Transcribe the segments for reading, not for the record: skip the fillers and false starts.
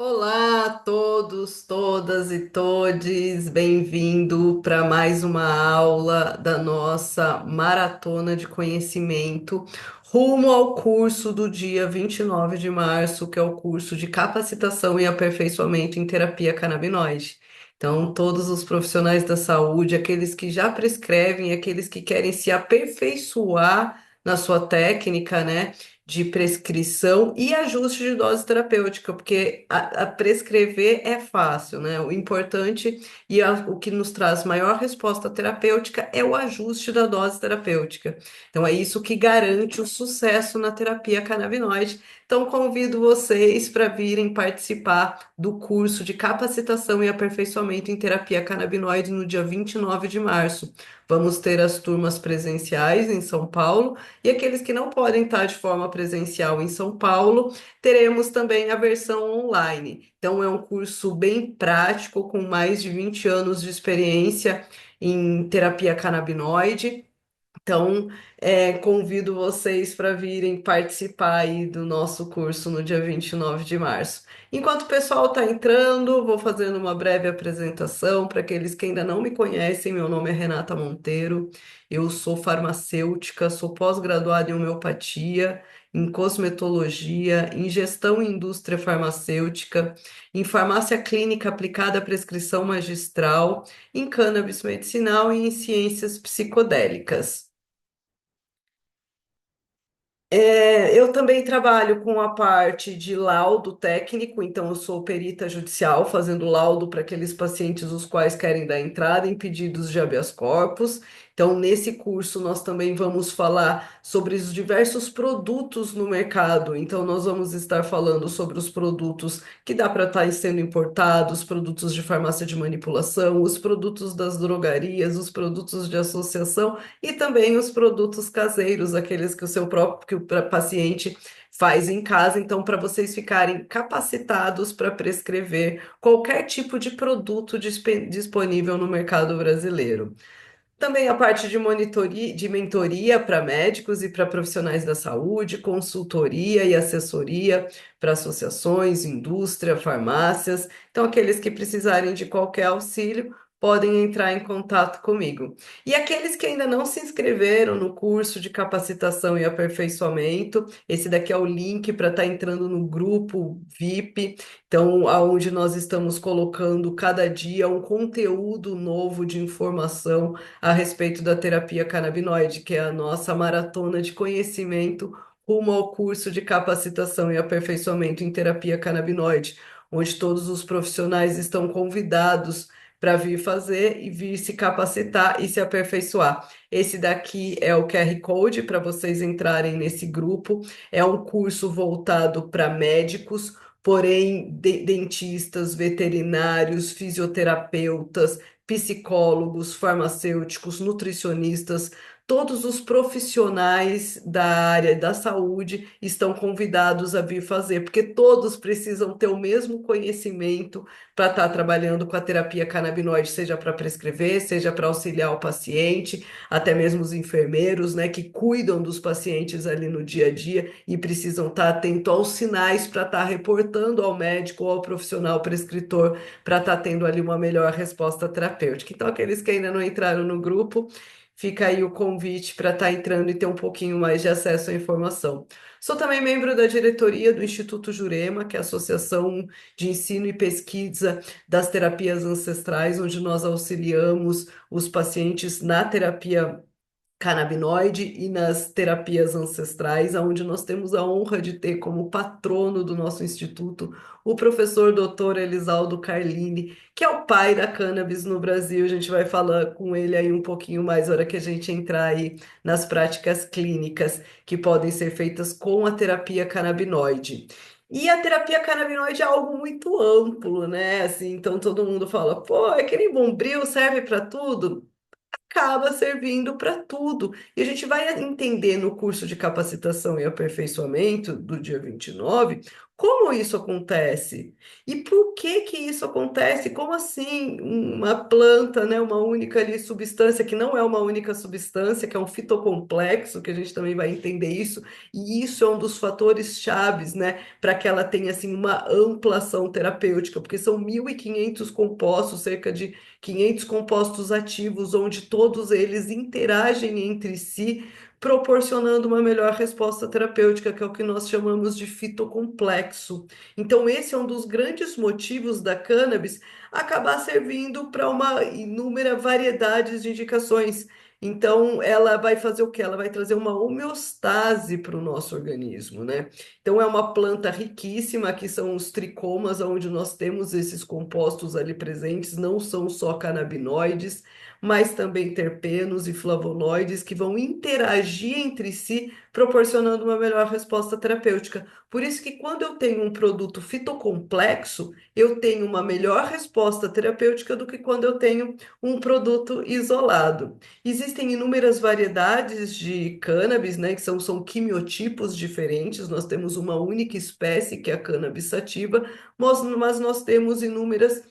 Olá a todos, todas e todes, bem-vindo para mais uma aula da nossa maratona de conhecimento rumo ao curso do dia 29 de março, que é o curso de capacitação e aperfeiçoamento em terapia canabinoide. Então, todos os profissionais da saúde, aqueles que já prescrevem, aqueles que querem se aperfeiçoar na sua técnica, né? De prescrição e ajuste de dose terapêutica, porque a prescrever é fácil, né? O importante o que nos traz maior resposta terapêutica é o ajuste da dose terapêutica. Então, é isso que garante o sucesso na terapia canabinoide. Então, convido vocês para virem participar do curso de capacitação e aperfeiçoamento em terapia canabinoide no dia 29 de março. Vamos ter as turmas presenciais em São Paulo e aqueles que não podem estar de forma presencial em São Paulo, teremos também a versão online. Então, é um curso bem prático, com mais de 20 anos de experiência em terapia canabinoide. Então, convido vocês para virem participar aí do nosso curso no dia 29 de março. Enquanto o pessoal está entrando, vou fazendo uma breve apresentação para aqueles que ainda não me conhecem. Meu nome é Renata Monteiro, eu sou farmacêutica, sou pós-graduada em homeopatia, em cosmetologia, em gestão e indústria farmacêutica, em farmácia clínica aplicada à prescrição magistral, em cannabis medicinal e em ciências psicodélicas. Eu também trabalho com a parte de laudo técnico, então eu sou perita judicial, fazendo laudo para aqueles pacientes os quais querem dar entrada em pedidos de habeas corpus. Então, nesse curso, nós também vamos falar sobre os diversos produtos no mercado. Então, nós vamos estar falando sobre os produtos que dá para estar sendo importados, produtos de farmácia de manipulação, os produtos das drogarias, os produtos de associação e também os produtos caseiros, aqueles que o seu próprio que o paciente faz em casa. Então, para vocês ficarem capacitados para prescrever qualquer tipo de produto disponível no mercado brasileiro. Também a parte de monitoria, de mentoria para médicos e para profissionais da saúde, consultoria e assessoria para associações, indústria, farmácias. Então, aqueles que precisarem de qualquer auxílio podem entrar em contato comigo. E aqueles que ainda não se inscreveram no curso de capacitação e aperfeiçoamento, esse daqui é o link para estar entrando no grupo VIP. Então, aonde nós estamos colocando cada dia um conteúdo novo de informação a respeito da terapia canabinoide, que é a nossa maratona de conhecimento rumo ao curso de capacitação e aperfeiçoamento em terapia canabinoide, onde todos os profissionais estão convidados para vir fazer e vir se capacitar e se aperfeiçoar. Esse daqui é o QR Code para vocês entrarem nesse grupo. É um curso voltado para médicos, porém dentistas, veterinários, fisioterapeutas, psicólogos, farmacêuticos, nutricionistas, todos os profissionais da área da saúde estão convidados a vir fazer, porque todos precisam ter o mesmo conhecimento para estar trabalhando com a terapia canabinoide, seja para prescrever, seja para auxiliar o paciente, até mesmo os enfermeiros, né, que cuidam dos pacientes ali no dia a dia e precisam estar atento aos sinais para estar reportando ao médico ou ao profissional prescritor para estar tendo ali uma melhor resposta terapêutica. Então, aqueles que ainda não entraram no grupo, fica aí o convite para estar entrando e ter um pouquinho mais de acesso à informação. Sou também membro da diretoria do Instituto Jurema, que é a Associação de Ensino e Pesquisa das Terapias Ancestrais, onde nós auxiliamos os pacientes na terapia canabinoide e nas terapias ancestrais, onde nós temos a honra de ter como patrono do nosso instituto o professor Dr. Elisaldo Carlini, que é o pai da cannabis no Brasil. A gente vai falar com ele aí um pouquinho mais na hora que a gente entrar aí nas práticas clínicas que podem ser feitas com a terapia canabinoide. E a terapia canabinoide é algo muito amplo, né? Assim, então todo mundo fala, pô, aquele Bombril serve para tudo? acaba servindo para tudo. E a gente vai entender no curso de capacitação e aperfeiçoamento do dia 29 como isso acontece e por que que isso acontece. Como assim uma planta, né, uma única ali substância, que não é uma única substância, que é um fitocomplexo, que a gente também vai entender isso, e isso é um dos fatores chaves, né, para que ela tenha assim uma ampla ação terapêutica, porque são 1.500 compostos, cerca de 500 compostos ativos, onde todos eles interagem entre si, proporcionando uma melhor resposta terapêutica, que é o que nós chamamos de fitocomplexo. Então, esse é um dos grandes motivos da cannabis acabar servindo para uma inúmera variedade de indicações. Então, ela vai fazer o quê? Ela vai trazer uma homeostase para o nosso organismo, né? Então, é uma planta riquíssima, que são os tricomas, onde nós temos esses compostos ali presentes, não são só canabinoides, mas também terpenos e flavonoides que vão interagir entre si, proporcionando uma melhor resposta terapêutica. Por isso que quando eu tenho um produto fitocomplexo, eu tenho uma melhor resposta terapêutica do que quando eu tenho um produto isolado. Existem inúmeras variedades de cannabis, né, que são quimiotipos diferentes. Nós temos uma única espécie, que é a cannabis sativa, mas nós temos inúmeras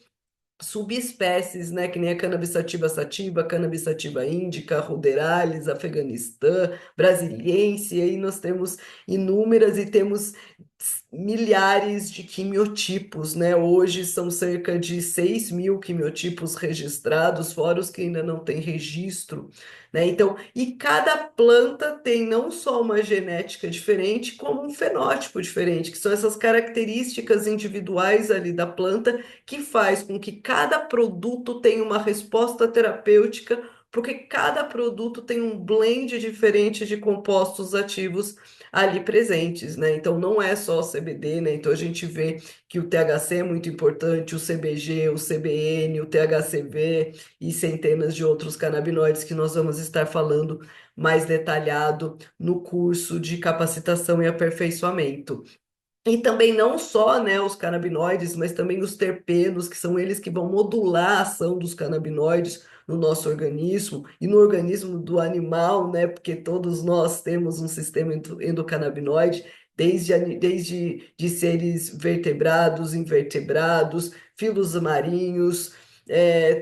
subespécies, né, que nem a cannabis sativa sativa, cannabis sativa índica, ruderalis, afeganistã, brasiliense, e aí nós temos inúmeras e temos milhares de quimiotipos, né? Hoje são cerca de 6.000 quimiotipos registrados, fora os que ainda não têm registro, né? Então, e cada planta tem não só uma genética diferente, como um fenótipo diferente, que são essas características individuais ali da planta que faz com que cada produto tenha uma resposta terapêutica, porque cada produto tem um blend diferente de compostos ativos ali presentes, né? Então não é só CBD, né? Então a gente vê que o THC é muito importante, o CBG, o CBN, o THCV e centenas de outros canabinoides que nós vamos estar falando mais detalhado no curso de capacitação e aperfeiçoamento. E também não só, né, os canabinoides, mas também os terpenos, que são eles que vão modular a ação dos canabinoides no nosso organismo e no organismo do animal, né, porque todos nós temos um sistema endocannabinoide, desde de seres vertebrados, invertebrados, filos marinhos,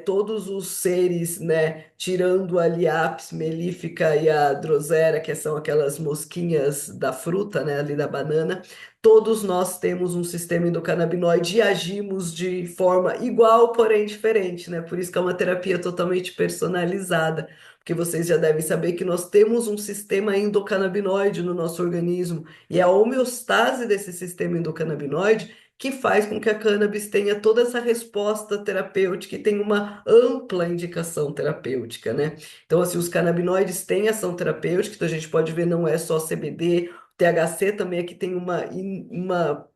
todos os seres, né, tirando ali a apis mellífica e a drosera, que são aquelas mosquinhas da fruta, né, ali da banana. Todos nós temos um sistema endocannabinoide e agimos de forma igual, porém diferente, né? Por isso que é uma terapia totalmente personalizada, porque vocês já devem saber que nós temos um sistema endocannabinoide no nosso organismo, e é a homeostase desse sistema endocannabinoide que faz com que a cannabis tenha toda essa resposta terapêutica e tenha uma ampla indicação terapêutica, né? Então, assim, os canabinoides têm ação terapêutica, então a gente pode ver, não é só CBD, THC também aqui tem uma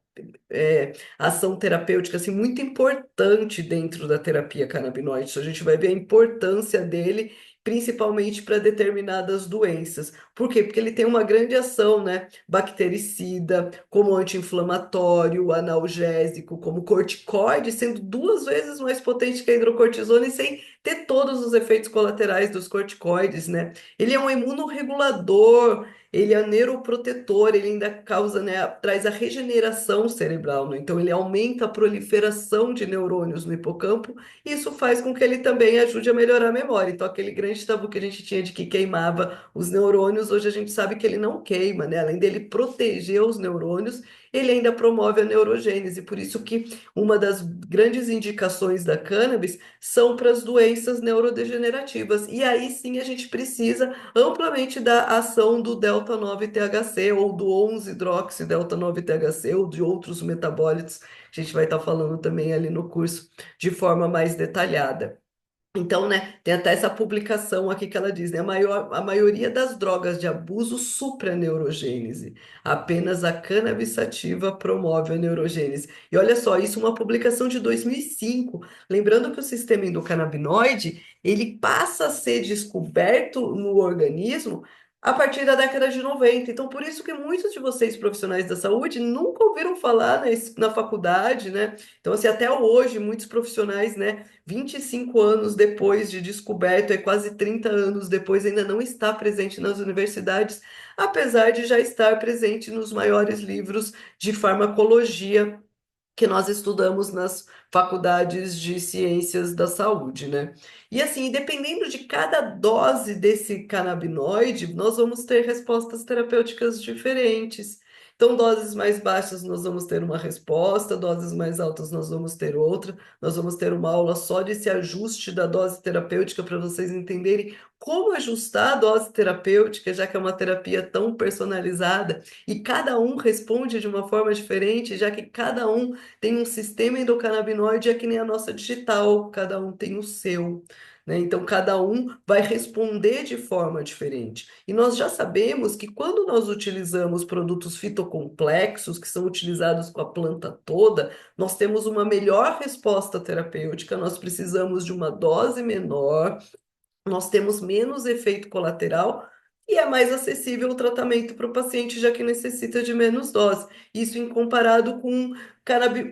ação terapêutica assim, muito importante dentro da terapia canabinoide. Então, a gente vai ver a importância dele, principalmente para determinadas doenças. Por quê? Porque ele tem uma grande ação, né? Bactericida, como anti-inflamatório, analgésico, como corticoide, sendo 2 vezes mais potente que a hidrocortisona e sem ter todos os efeitos colaterais dos corticoides, né? Ele é um imunorregulador, ele é neuroprotetor, ele ainda causa, né, traz a regeneração cerebral, né? Então ele aumenta a proliferação de neurônios no hipocampo, e isso faz com que ele também ajude a melhorar a memória. Então aquele grande tabu que a gente tinha de que queimava os neurônios, hoje a gente sabe que ele não queima, né? Além dele proteger os neurônios, ele ainda promove a neurogênese. Por isso que uma das grandes indicações da cannabis são para as doenças neurodegenerativas. E aí sim a gente precisa amplamente da ação do delta-9-THC ou do 11-hidroxi-delta-9-THC ou de outros metabólitos, que a gente vai estar falando também ali no curso de forma mais detalhada. Então, né, tem até essa publicação aqui que ela diz, né, a maioria das drogas de abuso supra a neurogênese. Apenas a cannabis sativa promove a neurogênese. E olha só, isso é uma publicação de 2005. Lembrando que o sistema endocannabinoide, ele passa a ser descoberto no organismo a partir da década de 90. Então, por isso que muitos de vocês, profissionais da saúde, nunca ouviram falar na faculdade, né? Então, assim, até hoje, muitos profissionais, né, 25 anos depois de descoberto, é quase 30 anos depois, ainda não está presente nas universidades, apesar de já estar presente nos maiores livros de farmacologia que nós estudamos nas faculdades de ciências da saúde, né? E assim, dependendo de cada dose desse canabinoide, nós vamos ter respostas terapêuticas diferentes. Então, doses mais baixas nós vamos ter uma resposta, doses mais altas nós vamos ter outra. Nós vamos ter uma aula só desse ajuste da dose terapêutica para vocês entenderem como ajustar a dose terapêutica, já que é uma terapia tão personalizada e cada um responde de uma forma diferente, já que cada um tem um sistema endocannabinoide, é que nem a nossa digital, cada um tem o seu. Né? Então, cada um vai responder de forma diferente. E nós já sabemos que quando nós utilizamos produtos fitocomplexos, que são utilizados com a planta toda, nós temos uma melhor resposta terapêutica, nós precisamos de uma dose menor, nós temos menos efeito colateral e é mais acessível o tratamento para o paciente, já que necessita de menos dose. Isso em comparado com,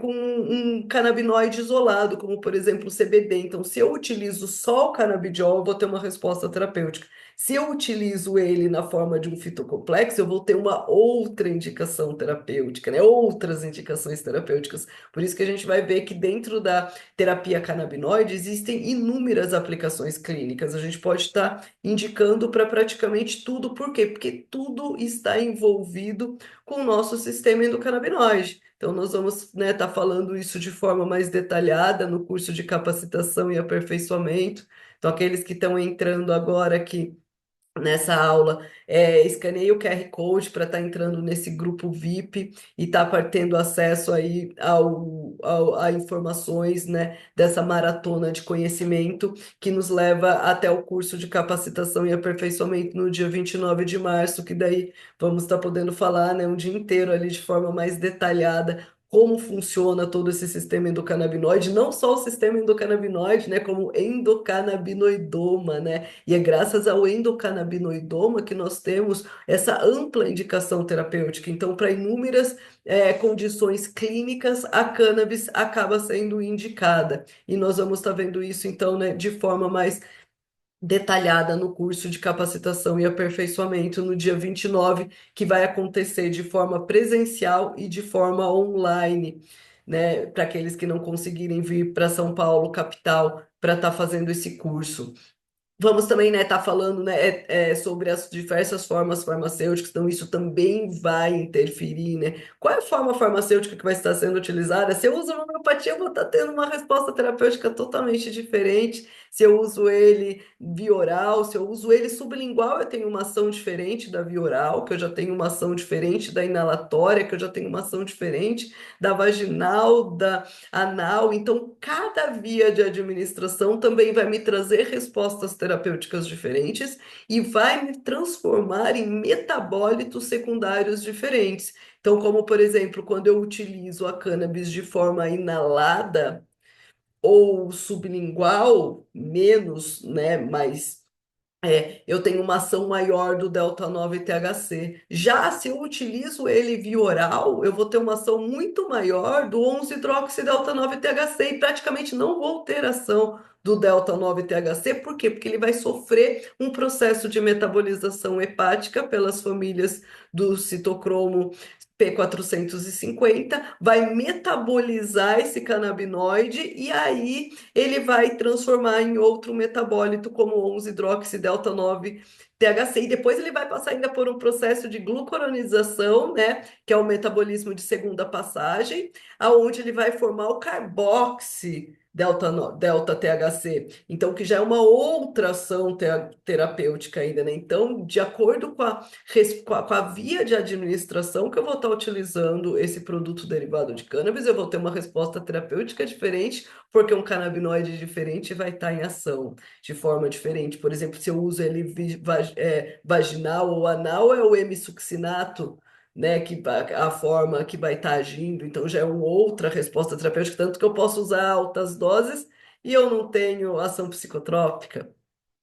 com um canabinoide isolado, como por exemplo o CBD. Então, se eu utilizo só o canabidiol, eu vou ter uma resposta terapêutica. Se eu utilizo ele na forma de um fitocomplexo, eu vou ter uma outra indicação terapêutica, né? Outras indicações terapêuticas. Por isso que a gente vai ver que dentro da terapia canabinoide, existem inúmeras aplicações clínicas. A gente pode estar indicando para praticamente tudo. Por quê? Porque tudo está envolvido com o nosso sistema endocannabinoide. Então, nós vamos, né, estar falando isso de forma mais detalhada no curso de capacitação e aperfeiçoamento. Então, aqueles que estão entrando agora aqui nessa aula, escaneie o QR Code para estar entrando nesse grupo VIP e estar tendo acesso aí a informações, né, dessa maratona de conhecimento que nos leva até o curso de capacitação e aperfeiçoamento no dia 29 de março, que daí vamos estar podendo falar, né, um dia inteiro ali de forma mais detalhada como funciona todo esse sistema endocannabinoide, não só o sistema endocannabinoide, né, como endocannabinoidoma, né? E é graças ao endocannabinoidoma que nós temos essa ampla indicação terapêutica. Então, para inúmeras condições clínicas, a cannabis acaba sendo indicada. E nós vamos estar vendo isso, então, né, de forma mais detalhada no curso de capacitação e aperfeiçoamento no dia 29, que vai acontecer de forma presencial e de forma online, né, para aqueles que não conseguirem vir para São Paulo, capital, para estar fazendo esse curso. Vamos também, né, tá falando, né, sobre as diversas formas farmacêuticas, então isso também vai interferir, né? Qual é a forma farmacêutica que vai estar sendo utilizada? Se eu uso uma homeopatia, eu vou estar tendo uma resposta terapêutica totalmente diferente. Se eu uso ele via oral, se eu uso ele sublingual, eu tenho uma ação diferente da via oral, que eu já tenho uma ação diferente da inalatória, que eu já tenho uma ação diferente da vaginal, da anal. Então, cada via de administração também vai me trazer respostas terapêuticas diferentes e vai me transformar em metabólitos secundários diferentes. Então, como por exemplo, quando eu utilizo a cannabis de forma inalada ou sublingual, menos, né, mais eu tenho uma ação maior do delta 9 THC. Já se eu utilizo ele via oral, eu vou ter uma ação muito maior do 11-hidroxidelta 9 THC e praticamente não vou ter ação do delta 9 THC. Por quê? Porque ele vai sofrer um processo de metabolização hepática pelas famílias do citocromo P450, vai metabolizar esse canabinoide e aí ele vai transformar em outro metabólito como 11-hidroxidelta 9 THC, e depois ele vai passar ainda por um processo de glucuronização, né, que é o metabolismo de segunda passagem, aonde ele vai formar o carboxi delta THC, então que já é uma outra ação terapêutica ainda, né? Então, de acordo com a via de administração que eu vou estar utilizando esse produto derivado de cannabis, eu vou ter uma resposta terapêutica diferente porque um canabinoide diferente vai estar em ação de forma diferente. Por exemplo, se eu uso ele vaginal ou anal, é o hemisuccinato, né, a forma que vai estar agindo. Então já é uma outra resposta terapêutica, tanto que eu posso usar altas doses e eu não tenho ação psicotrópica.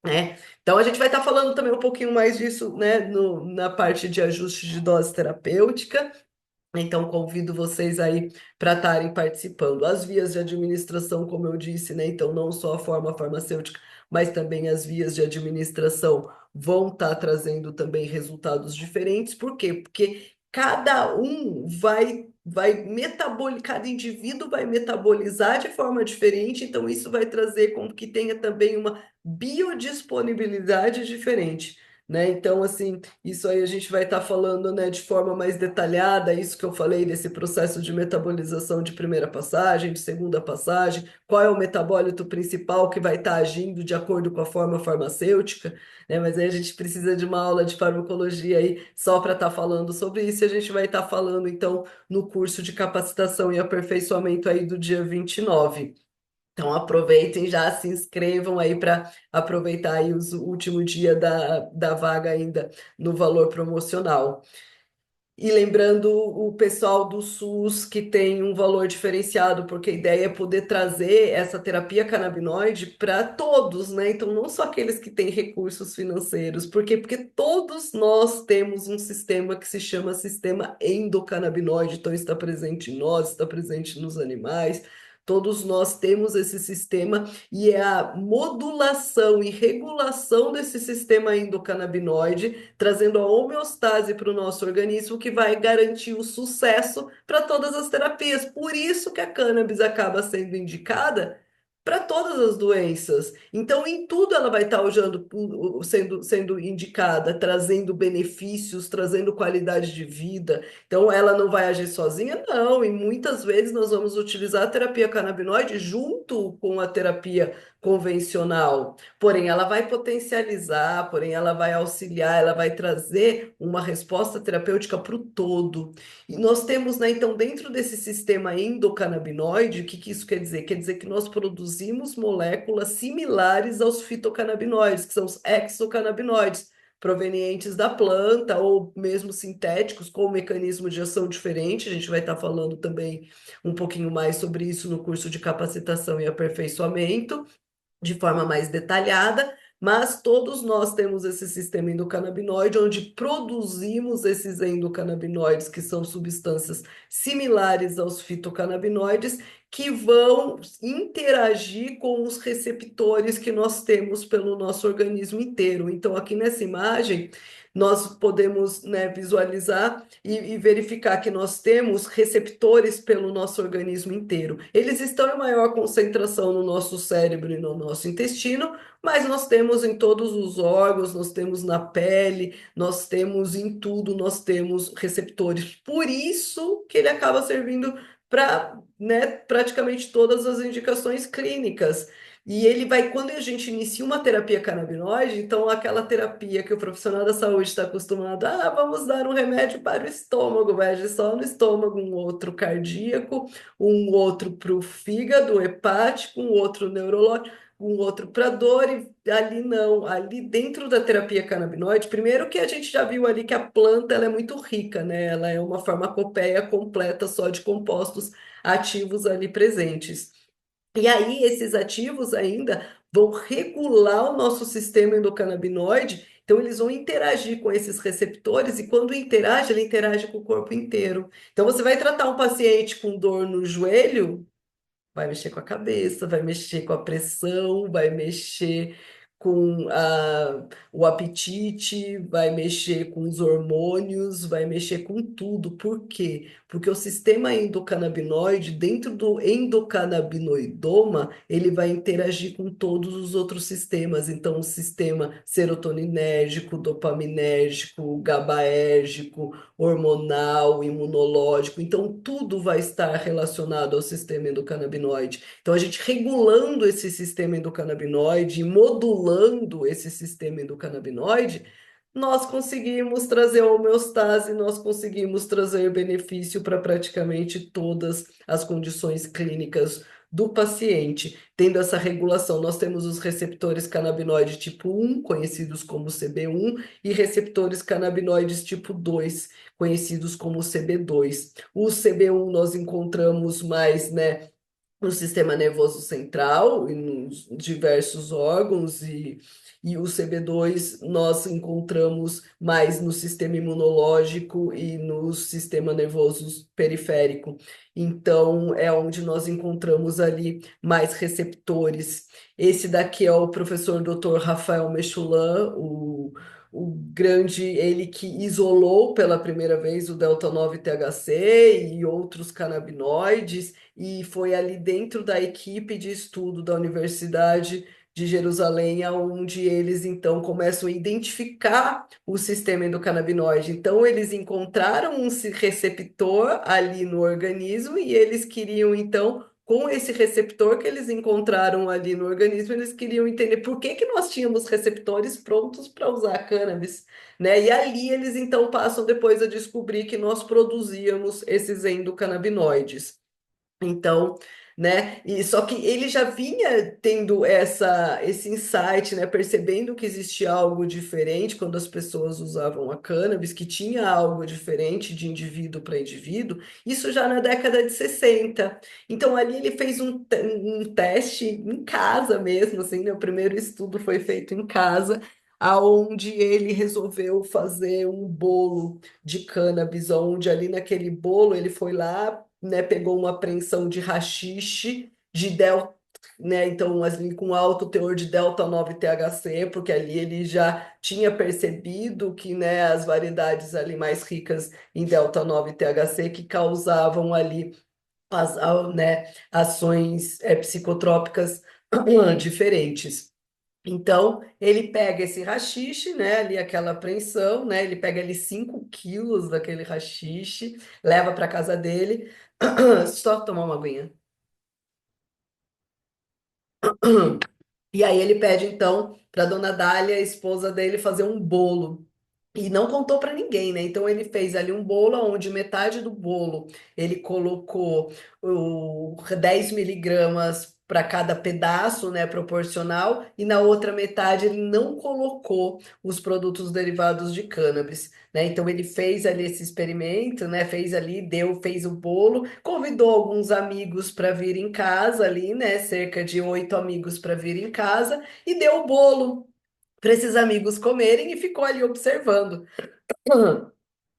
né? Então a gente vai estar falando também um pouquinho mais disso, né, na parte de ajuste de dose terapêutica. Então, convido vocês aí para estarem participando. As vias de administração, como eu disse, né? Então, não só a forma farmacêutica, mas também as vias de administração vão estar trazendo também resultados diferentes. Por quê? Porque cada um vai metabolizar, cada indivíduo vai metabolizar de forma diferente, então isso vai trazer com que tenha também uma biodisponibilidade diferente, né? Então, assim, isso aí a gente vai estar falando, né, de forma mais detalhada, isso que eu falei desse processo de metabolização de primeira passagem, de segunda passagem, qual é o metabólito principal que vai estar agindo de acordo com a forma farmacêutica, né? Mas aí a gente precisa de uma aula de farmacologia aí só para estar falando sobre isso, e a gente vai estar falando então no curso de capacitação e aperfeiçoamento aí do dia 29. Então aproveitem, já se inscrevam aí para aproveitar aí o último dia da vaga ainda no valor promocional. E lembrando o pessoal do SUS que tem um valor diferenciado, porque a ideia é poder trazer essa terapia canabinoide para todos, né? Então, não só aqueles que têm recursos financeiros. Por quê? Porque todos nós temos um sistema que se chama sistema endocannabinoide. Então, está presente em nós, está presente nos animais. Todos nós temos esse sistema e é a modulação e regulação desse sistema endocannabinoide trazendo a homeostase para o nosso organismo, que vai garantir o sucesso para todas as terapias. Por isso que a cannabis acaba sendo indicada para todas as doenças. Então, em tudo ela vai estar usando, sendo indicada, trazendo benefícios, trazendo qualidade de vida. Então, ela não vai agir sozinha, não. E muitas vezes nós vamos utilizar a terapia canabinoide junto com a terapia convencional. Porém, ela vai potencializar, porém, ela vai auxiliar, ela vai trazer uma resposta terapêutica para o todo. E nós temos, né, então, dentro desse sistema endocannabinoide, o que que isso quer dizer? Quer dizer que nós produzimos moléculas similares aos fitocannabinoides, que são os exocannabinoides, provenientes da planta ou mesmo sintéticos, com um mecanismo de ação diferente. A gente vai estar falando também um pouquinho mais sobre isso no curso de capacitação e aperfeiçoamento de forma mais detalhada, mas todos nós temos esse sistema endocannabinoide, onde produzimos esses endocannabinoides, que são substâncias similares aos fitocannabinoides, que vão interagir com os receptores que nós temos pelo nosso organismo inteiro. Então, aqui nessa imagem, nós podemos, né, visualizar e verificar que nós temos receptores pelo nosso organismo inteiro. Eles estão em maior concentração no nosso cérebro e no nosso intestino, mas nós temos em todos os órgãos, nós temos na pele, nós temos em tudo, nós temos receptores. Por isso que ele acaba servindo para, né, praticamente todas as indicações clínicas. E ele vai, quando a gente inicia uma terapia canabinoide, então aquela terapia que o profissional da saúde está acostumado, vamos dar um remédio para o estômago, vai agir só no estômago, um outro cardíaco, um outro para o fígado, hepático, um outro neurológico, um outro para dor, e ali não, ali dentro da terapia canabinoide, primeiro que a gente já viu ali que a planta ela é muito rica, né? Ela é uma farmacopeia completa só de compostos ativos ali presentes. E aí, esses ativos ainda vão regular o nosso sistema endocannabinoide, então eles vão interagir com esses receptores, e quando interage, ele interage com o corpo inteiro. Então, você vai tratar um paciente com dor no joelho, vai mexer com a cabeça, vai mexer com a pressão, vai mexer com o apetite, vai mexer com os hormônios, vai mexer com tudo. Por quê? Porque o sistema endocannabinoide, dentro do endocannabinoidoma, ele vai interagir com todos os outros sistemas. Então, o sistema serotoninérgico, dopaminérgico, GABAérgico, hormonal, imunológico. Então, tudo vai estar relacionado ao sistema endocannabinoide. Então, a gente regulando esse sistema endocannabinoide, modulando esse sistema endocannabinoide, nós conseguimos trazer a homeostase, nós conseguimos trazer benefício para praticamente todas as condições clínicas do paciente. Tendo essa regulação, nós temos os receptores canabinoide tipo 1, conhecidos como CB1, e receptores canabinoides tipo 2, conhecidos como CB2. O CB1 nós encontramos mais, né, no sistema nervoso central e nos diversos órgãos, e o CB2 nós encontramos mais no sistema imunológico e no sistema nervoso periférico. Então, é onde nós encontramos ali mais receptores. Esse daqui é o professor Dr. Rafael Mechoulam, o grande, ele que isolou pela primeira vez o delta 9 THC e outros canabinoides, e foi ali dentro da equipe de estudo da Universidade de Jerusalém, onde eles então começam a identificar o sistema endocannabinoide. Então, eles encontraram um receptor ali no organismo e eles queriam então. Com esse receptor que eles encontraram ali no organismo, eles queriam entender por que que nós tínhamos receptores prontos para usar cannabis, né? E ali eles então passam depois a descobrir que nós produzíamos esses endocannabinoides. Então, né? E só que ele já vinha tendo esse insight, né? Percebendo que existia algo diferente quando as pessoas usavam a cannabis, que tinha algo diferente de indivíduo para indivíduo, isso já na década de 60. Então, ali ele fez um teste em casa mesmo, assim, né? O primeiro estudo foi feito em casa, aonde ele resolveu fazer um bolo de cannabis, onde ali naquele bolo ele foi lá, né, pegou uma apreensão de haxixe, de delta, né, então ali com alto teor de delta 9 THC, porque ali ele já tinha percebido que, né, as variedades ali mais ricas em delta 9 THC que causavam ali né, ações psicotrópicas diferentes. Então, ele pega esse haxixe, né, ali aquela apreensão, né, ele pega ali 5 quilos daquele haxixe, leva para casa dele, só tomar uma aguinha. E aí ele pede então para dona Dália, a esposa dele, fazer um bolo. E não contou para ninguém, né? Então ele fez ali um bolo onde metade do bolo ele colocou 10 miligramas para cada pedaço, né, proporcional, e na outra metade ele não colocou os produtos derivados de cannabis, né? Então ele fez ali esse experimento, né? Fez ali, fez o bolo, convidou alguns amigos para vir em casa ali, né? Cerca de 8 amigos para vir em casa e deu o bolo para esses amigos comerem e ficou ali observando.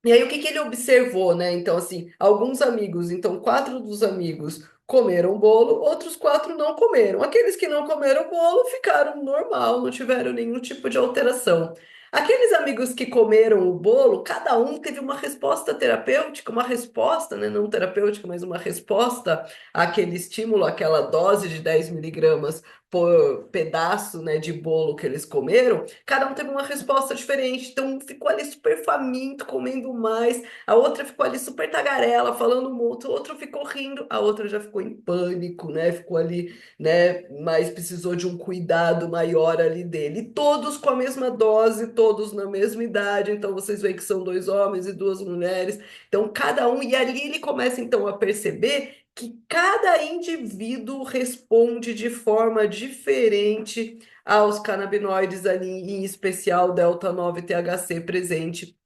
E aí, o que que ele observou, né? Então, assim, alguns amigos, então, 4 dos amigos comeram o bolo, outros 4 não comeram. Aqueles que não comeram o bolo ficaram normal, não tiveram nenhum tipo de alteração. Aqueles amigos que comeram o bolo, cada um teve uma resposta terapêutica, uma resposta, né? Não terapêutica, mas uma resposta àquele estímulo, àquela dose de 10 miligramas por pedaço, né, de bolo que eles comeram. Cada um teve uma resposta diferente. Então, um ficou ali super faminto, comendo mais. A outra ficou ali super tagarela, falando muito. O outro ficou rindo. A outra já ficou em pânico, né? Ficou ali, né? Mas precisou de um cuidado maior ali dele. E todos com a mesma dose, todos na mesma idade. Então, vocês veem que são 2 homens e 2 mulheres. Então, cada um. E ali ele começa, então, a perceber que cada indivíduo responde de forma diferente aos canabinoides ali, em especial delta 9 THC presente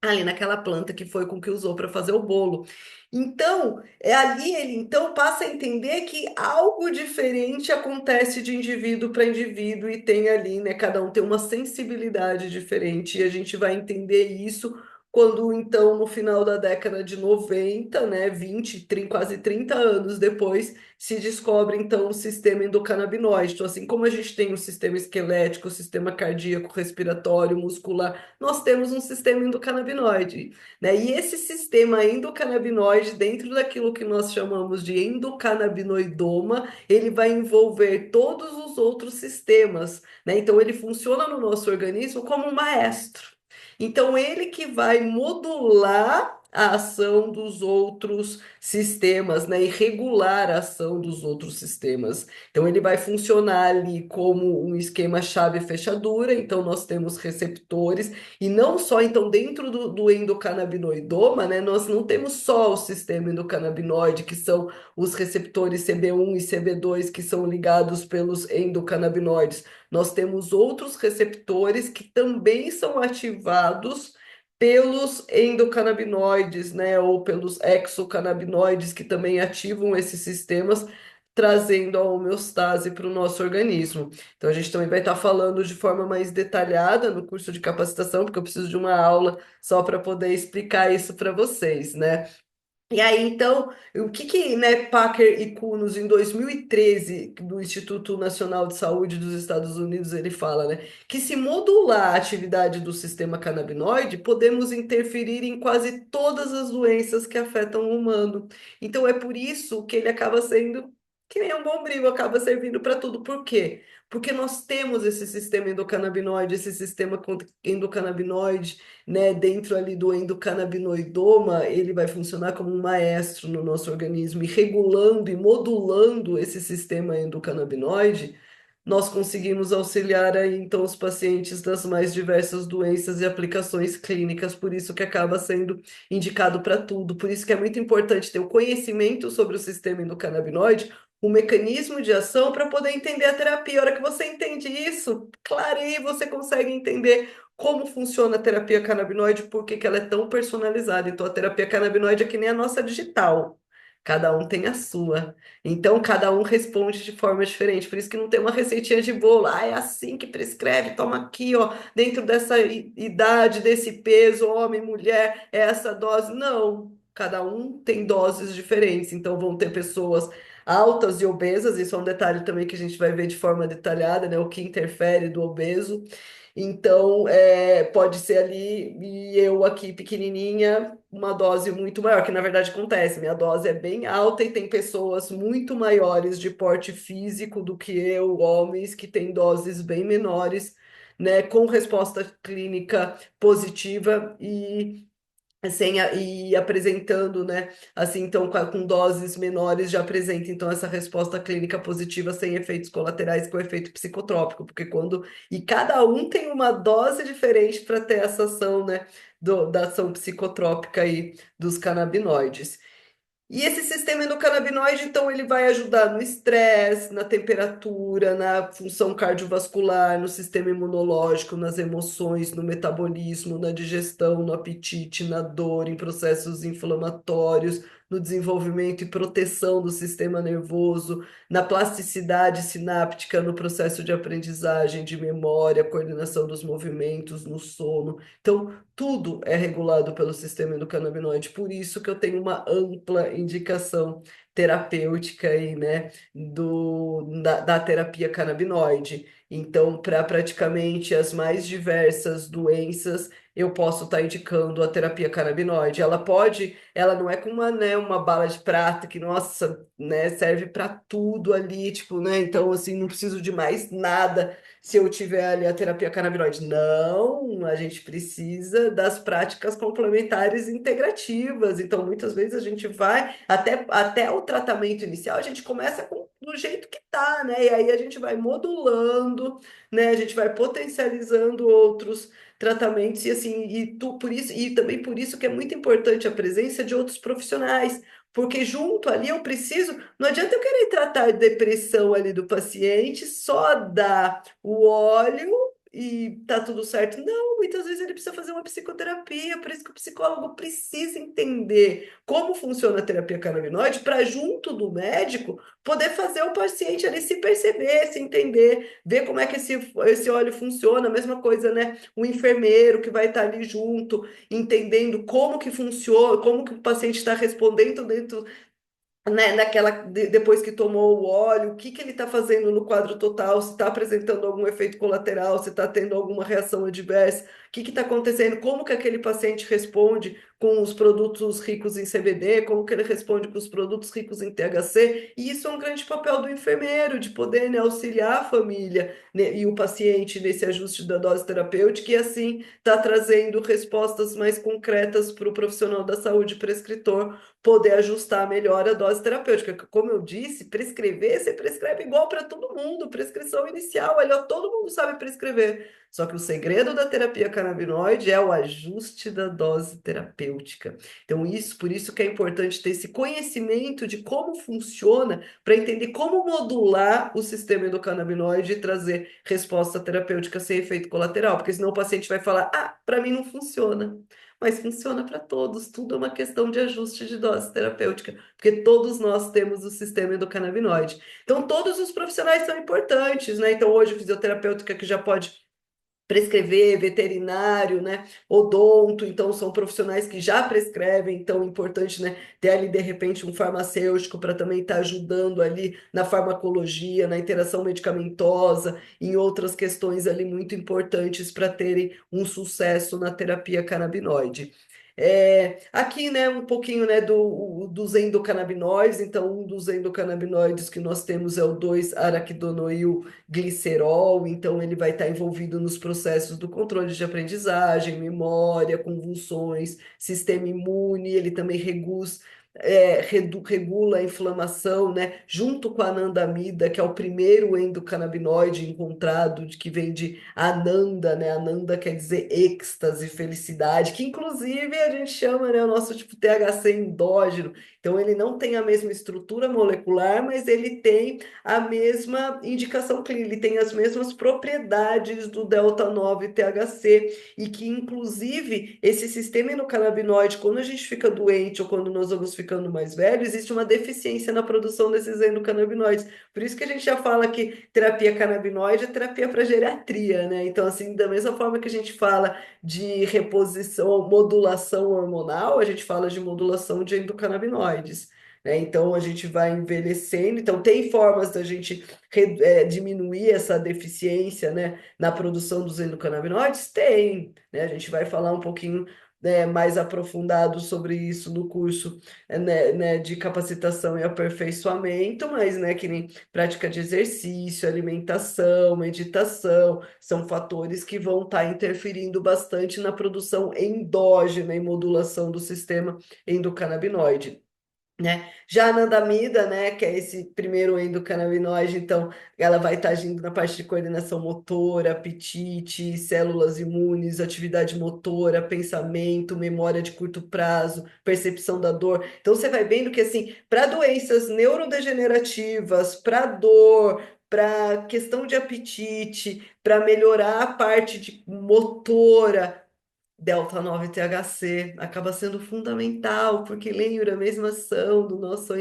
ali naquela planta que foi com que usou para fazer o bolo. Então, é ali ele então passa a entender que algo diferente acontece de indivíduo para indivíduo e tem ali, né, cada um tem uma sensibilidade diferente e a gente vai entender isso quando então no final da década de 90, né, 20, quase 30 anos depois, se descobre então o sistema endocannabinoide. Então, assim como a gente tem o sistema esquelético, o sistema cardíaco, respiratório, muscular, nós temos um sistema endocannabinoide, né? E esse sistema endocannabinoide, dentro daquilo que nós chamamos de endocannabinoidoma, ele vai envolver todos os outros sistemas, né? Então, ele funciona no nosso organismo como um maestro. Então, ele que vai modular a ação dos outros sistemas, né, e regular a ação dos outros sistemas. Então, ele vai funcionar ali como um esquema chave-fechadura. Então, nós temos receptores, e não só, então, dentro do endocannabinoidoma, né, nós não temos só o sistema endocannabinoide, que são os receptores CB1 e CB2, que são ligados pelos endocannabinoides. Nós temos outros receptores que também são ativados pelos endocannabinoides, né, ou pelos exocannabinoides, que também ativam esses sistemas, trazendo a homeostase para o nosso organismo. Então, a gente também vai estar falando de forma mais detalhada no curso de capacitação, porque eu preciso de uma aula só para poder explicar isso para vocês, né? E aí, então, o que que, né, Packer e Kunos, em 2013, do Instituto Nacional de Saúde dos Estados Unidos, ele fala, né, que se modular a atividade do sistema canabinoide, podemos interferir em quase todas as doenças que afetam o humano. Então, é por isso que ele acaba sendo, que nem um bombril, acaba servindo para tudo. Por quê? Porque nós temos esse sistema endocannabinoide, esse sistema endocannabinoide, né, dentro ali do endocannabinoidoma, ele vai funcionar como um maestro no nosso organismo e regulando e modulando esse sistema endocannabinoide, nós conseguimos auxiliar aí, então, os pacientes das mais diversas doenças e aplicações clínicas, por isso que acaba sendo indicado para tudo. Por isso que é muito importante ter o conhecimento sobre o sistema endocannabinoide, o mecanismo de ação para poder entender a terapia. A hora que você entende isso, claro, aí você consegue entender como funciona a terapia canabinoide, por que que ela é tão personalizada. Então, a terapia canabinoide é que nem a nossa digital. Cada um tem a sua. Então, cada um responde de forma diferente. Por isso que não tem uma receitinha de bolo. Ah, é assim que prescreve, toma aqui, ó, dentro dessa idade, desse peso, homem, mulher, é essa dose. Não. Cada um tem doses diferentes. Então, vão ter pessoas altas e obesas, isso é um detalhe também que a gente vai ver de forma detalhada, né? O que interfere do obeso. Então, pode ser ali, e eu aqui pequenininha, uma dose muito maior, que na verdade acontece, minha dose é bem alta e tem pessoas muito maiores de porte físico do que eu, homens, que têm doses bem menores, né, com resposta clínica positiva e apresentando, né? Assim, então, com doses menores já apresenta, então, essa resposta clínica positiva sem efeitos colaterais com efeito psicotrópico, porque quando. E cada um tem uma dose diferente para ter essa ação, né? Da ação psicotrópica aí dos canabinoides. E esse sistema endocannabinoide, então, ele vai ajudar no estresse, na temperatura, na função cardiovascular, no sistema imunológico, nas emoções, no metabolismo, na digestão, no apetite, na dor, em processos inflamatórios, no desenvolvimento e proteção do sistema nervoso, na plasticidade sináptica, no processo de aprendizagem, de memória, coordenação dos movimentos, no sono. Então, tudo é regulado pelo sistema endocannabinoide, por isso que eu tenho uma ampla indicação terapêutica aí, né, da terapia canabinoide. Então, para praticamente as mais diversas doenças, eu posso estar indicando a terapia canabinoide. Ela não é como uma, né, uma bala de prata que, nossa, né, serve para tudo ali, tipo, né? Então, assim, não preciso de mais nada se eu tiver ali a terapia canabinoide. Não, a gente precisa das práticas complementares integrativas. Então, muitas vezes a gente vai, até o tratamento inicial, a gente começa do jeito que tá, né? E aí a gente vai modulando, né? A gente vai potencializando outros tratamentos e assim, por isso, e também por isso que é muito importante a presença de outros profissionais. Porque junto ali eu preciso, não adianta eu querer tratar a depressão ali do paciente, só dar o óleo e tá tudo certo. Não, muitas vezes ele precisa fazer uma psicoterapia, por isso que o psicólogo precisa entender como funciona a terapia canabinoide para, junto do médico, poder fazer o paciente ali se perceber, se entender, ver como é que esse óleo funciona. A mesma coisa, né? O enfermeiro que vai estar ali junto, entendendo como que funciona, como que o paciente está respondendo dentro, né, depois que tomou o óleo, o que que ele está fazendo no quadro total, se está apresentando algum efeito colateral, se está tendo alguma reação adversa, o que está acontecendo, como que aquele paciente responde com os produtos ricos em CBD, como que ele responde com os produtos ricos em THC, e isso é um grande papel do enfermeiro, de poder, né, auxiliar a família, né, e o paciente nesse ajuste da dose terapêutica, e assim está trazendo respostas mais concretas para o profissional da saúde prescritor poder ajustar melhor a dose terapêutica. Como eu disse, prescrever, você prescreve igual para todo mundo, prescrição inicial, ali, ó, todo mundo sabe prescrever. Só que o segredo da terapia canabinoide é o ajuste da dose terapêutica. Então, por isso que é importante ter esse conhecimento de como funciona para entender como modular o sistema endocannabinoide e trazer resposta terapêutica sem efeito colateral, porque senão o paciente vai falar: ah, para mim não funciona. mas funciona para todos. Tudo é uma questão de ajuste de dose terapêutica, porque todos nós temos o sistema endocannabinoide. Então, todos os profissionais são importantes, né? Então, hoje, fisioterapêutica que já pode prescrever, veterinário, né, odonto, então são profissionais que já prescrevem, então é importante, né, ter ali de repente um farmacêutico para também estar ajudando ali na farmacologia, na interação medicamentosa, em outras questões ali muito importantes para terem um sucesso na terapia canabinoide. Aqui, né, um pouquinho, né, dos endocannabinoides. Então, um dos endocannabinoides que nós temos é o 2-araquidonoil glicerol, então ele vai estar envolvido nos processos do controle de aprendizagem, memória, convulsões, sistema imune, ele também regula a inflamação, né? Junto com a anandamida, que é o primeiro endocannabinoide encontrado, que vem de ananda, né? Ananda quer dizer êxtase, felicidade, que inclusive a gente chama, né, o nosso tipo THC endógeno. Então ele não tem a mesma estrutura molecular, mas ele tem a mesma indicação clínica, ele tem as mesmas propriedades do delta 9 THC e que, inclusive, esse sistema endocannabinoide, quando a gente fica doente ou quando nós vamos ficando mais velhos, existe uma deficiência na produção desses endocannabinoides. Por isso que a gente já fala que terapia canabinoide é terapia para geriatria, né? Então, assim, da mesma forma que a gente fala de reposição, modulação hormonal, a gente fala de modulação de endocannabinoides, né? Então a gente vai envelhecendo. Então tem formas da gente diminuir essa deficiência, né, na produção dos endocannabinoides? Tem, né? A gente vai falar um pouquinho, né, mais aprofundado sobre isso no curso, né, de capacitação e aperfeiçoamento, mas, né, que nem prática de exercício, alimentação, meditação, são fatores que vão estar interferindo bastante na produção endógena e modulação do sistema endocannabinoide, né? Já a anandamida, né, que é esse primeiro endocannabinoide, então ela vai estar agindo na parte de coordenação motora, apetite, células imunes, atividade motora, pensamento, memória de curto prazo, percepção da dor. Então você vai vendo que assim, para doenças neurodegenerativas, para dor, para questão de apetite, para melhorar a parte de motora, Delta 9 THC acaba sendo fundamental, porque lembra a mesma ação do nosso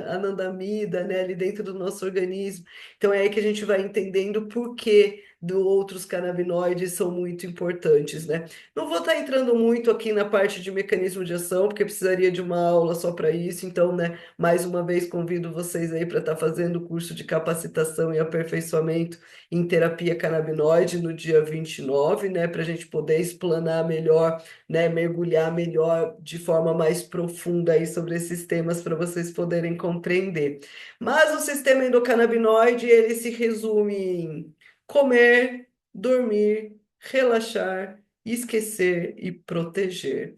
anandamida, né, ali dentro do nosso organismo. Então é aí que a gente vai entendendo por que outros canabinoides são muito importantes, né? Não vou estar entrando muito aqui na parte de mecanismo de ação, porque precisaria de uma aula só para isso. Então, né, mais uma vez convido vocês aí para estar fazendo o curso de capacitação e aperfeiçoamento em terapia canabinoide no dia 29, né, para a gente poder explanar melhor, né, mergulhar melhor de forma mais profunda aí sobre esses temas para vocês poderem compreender. Mas o sistema endocannabinoide, ele se resume em comer, dormir, relaxar, esquecer e proteger.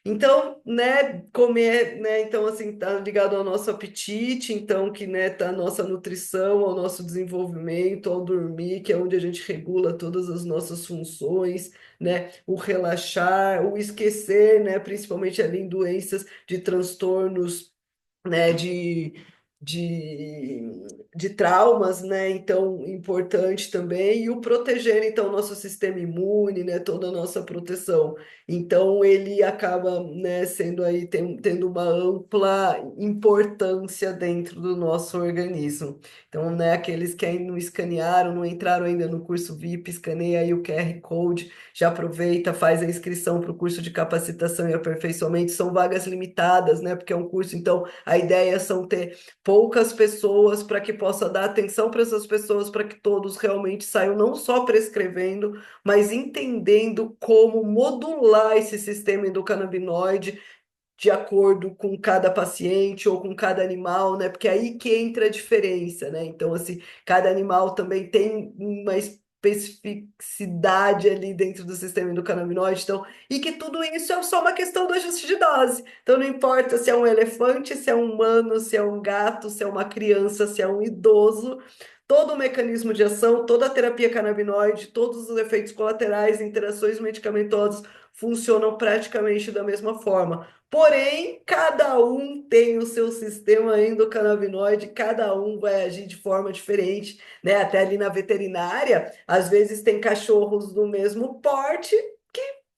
Então, né, comer, né, então assim, tá ligado ao nosso apetite, então que, né, tá a nossa nutrição, ao nosso desenvolvimento, ao dormir, que é onde a gente regula todas as nossas funções, né, o relaxar, o esquecer, né, principalmente ali em doenças de transtornos, né, de, de traumas, né? Então, importante também, e o proteger, então, nosso sistema imune, né? Toda a nossa proteção. Então, ele acaba, né, sendo aí, tendo uma ampla importância dentro do nosso organismo. Então, né, aqueles que ainda não escanearam, não entraram ainda no curso VIP, escaneia aí o QR Code, já aproveita, faz a inscrição para o curso de capacitação e aperfeiçoamento. São vagas limitadas, né? Porque é um curso, então, a ideia são ter poucas pessoas para que possa dar atenção para essas pessoas, para que todos realmente saiam não só prescrevendo, mas entendendo como modular esse sistema endocannabinoide de acordo com cada paciente ou com cada animal, né? Porque é aí que entra a diferença, né? Então, assim, cada animal também tem uma especificidade ali dentro do sistema endocannabinoide, então, e que tudo isso é só uma questão do ajuste de dose. Então, não importa se é um elefante, se é um humano, se é um gato, se é uma criança, se é um idoso, todo o mecanismo de ação, toda a terapia canabinoide, todos os efeitos colaterais, interações medicamentosas funcionam praticamente da mesma forma. Porém, cada um tem o seu sistema endocannabinoide, cada um vai agir de forma diferente, né? Até ali na veterinária, às vezes tem cachorros do mesmo porte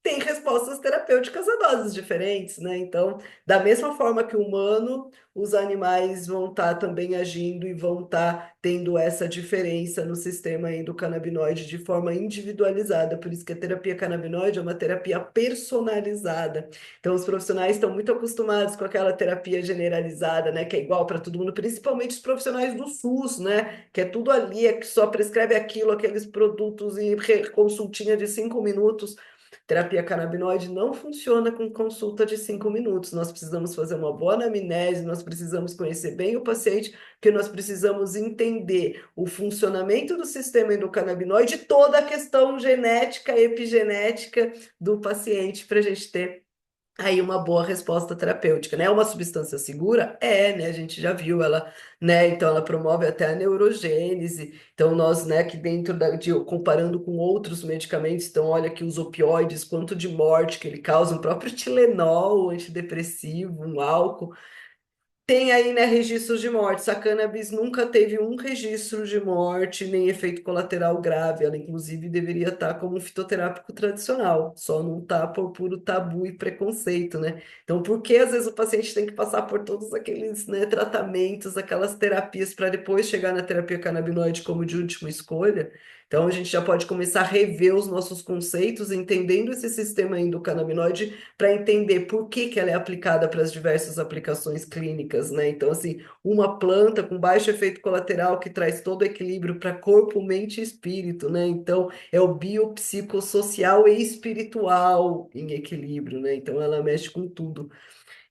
tem respostas terapêuticas a doses diferentes, né? Então, da mesma forma que o humano, os animais vão estar também agindo e vão estar tendo essa diferença no sistema endocannabinoide de forma individualizada. Por isso que a terapia canabinoide é uma terapia personalizada. Então, os profissionais estão muito acostumados com aquela terapia generalizada, né, que é igual para todo mundo, principalmente os profissionais do SUS, né, que é tudo ali, é que só prescreve aquilo, aqueles produtos e consultinha de 5 minutos. Terapia canabinoide não funciona com consulta de 5 minutos. Nós precisamos fazer uma boa anamnese, nós precisamos conhecer bem o paciente, porque nós precisamos entender o funcionamento do sistema endocannabinoide e toda a questão genética, epigenética do paciente para a gente ter aí uma boa resposta terapêutica, né? É uma substância segura? É, né? A gente já viu ela, né? Então ela promove até a neurogênese. Então nós, né, que dentro comparando com outros medicamentos, então olha que os opioides, quanto de morte que ele causa, o próprio Tilenol, antidepressivo, um álcool. Tem aí, né, registros de morte. A cannabis nunca teve um registro de morte, nem efeito colateral grave. Ela, inclusive, deveria estar como um fitoterápico tradicional, só não está por puro tabu e preconceito, né? Então, por que às vezes o paciente tem que passar por todos aqueles, né, tratamentos, aquelas terapias, para depois chegar na terapia canabinoide como de última escolha? Então, a gente já pode começar a rever os nossos conceitos, entendendo esse sistema endocannabinoide para entender por que que ela é aplicada para as diversas aplicações clínicas, né? Então, assim, uma planta com baixo efeito colateral que traz todo o equilíbrio para corpo, mente e espírito, né? Então, é o biopsicossocial e espiritual em equilíbrio, né? Então, ela mexe com tudo.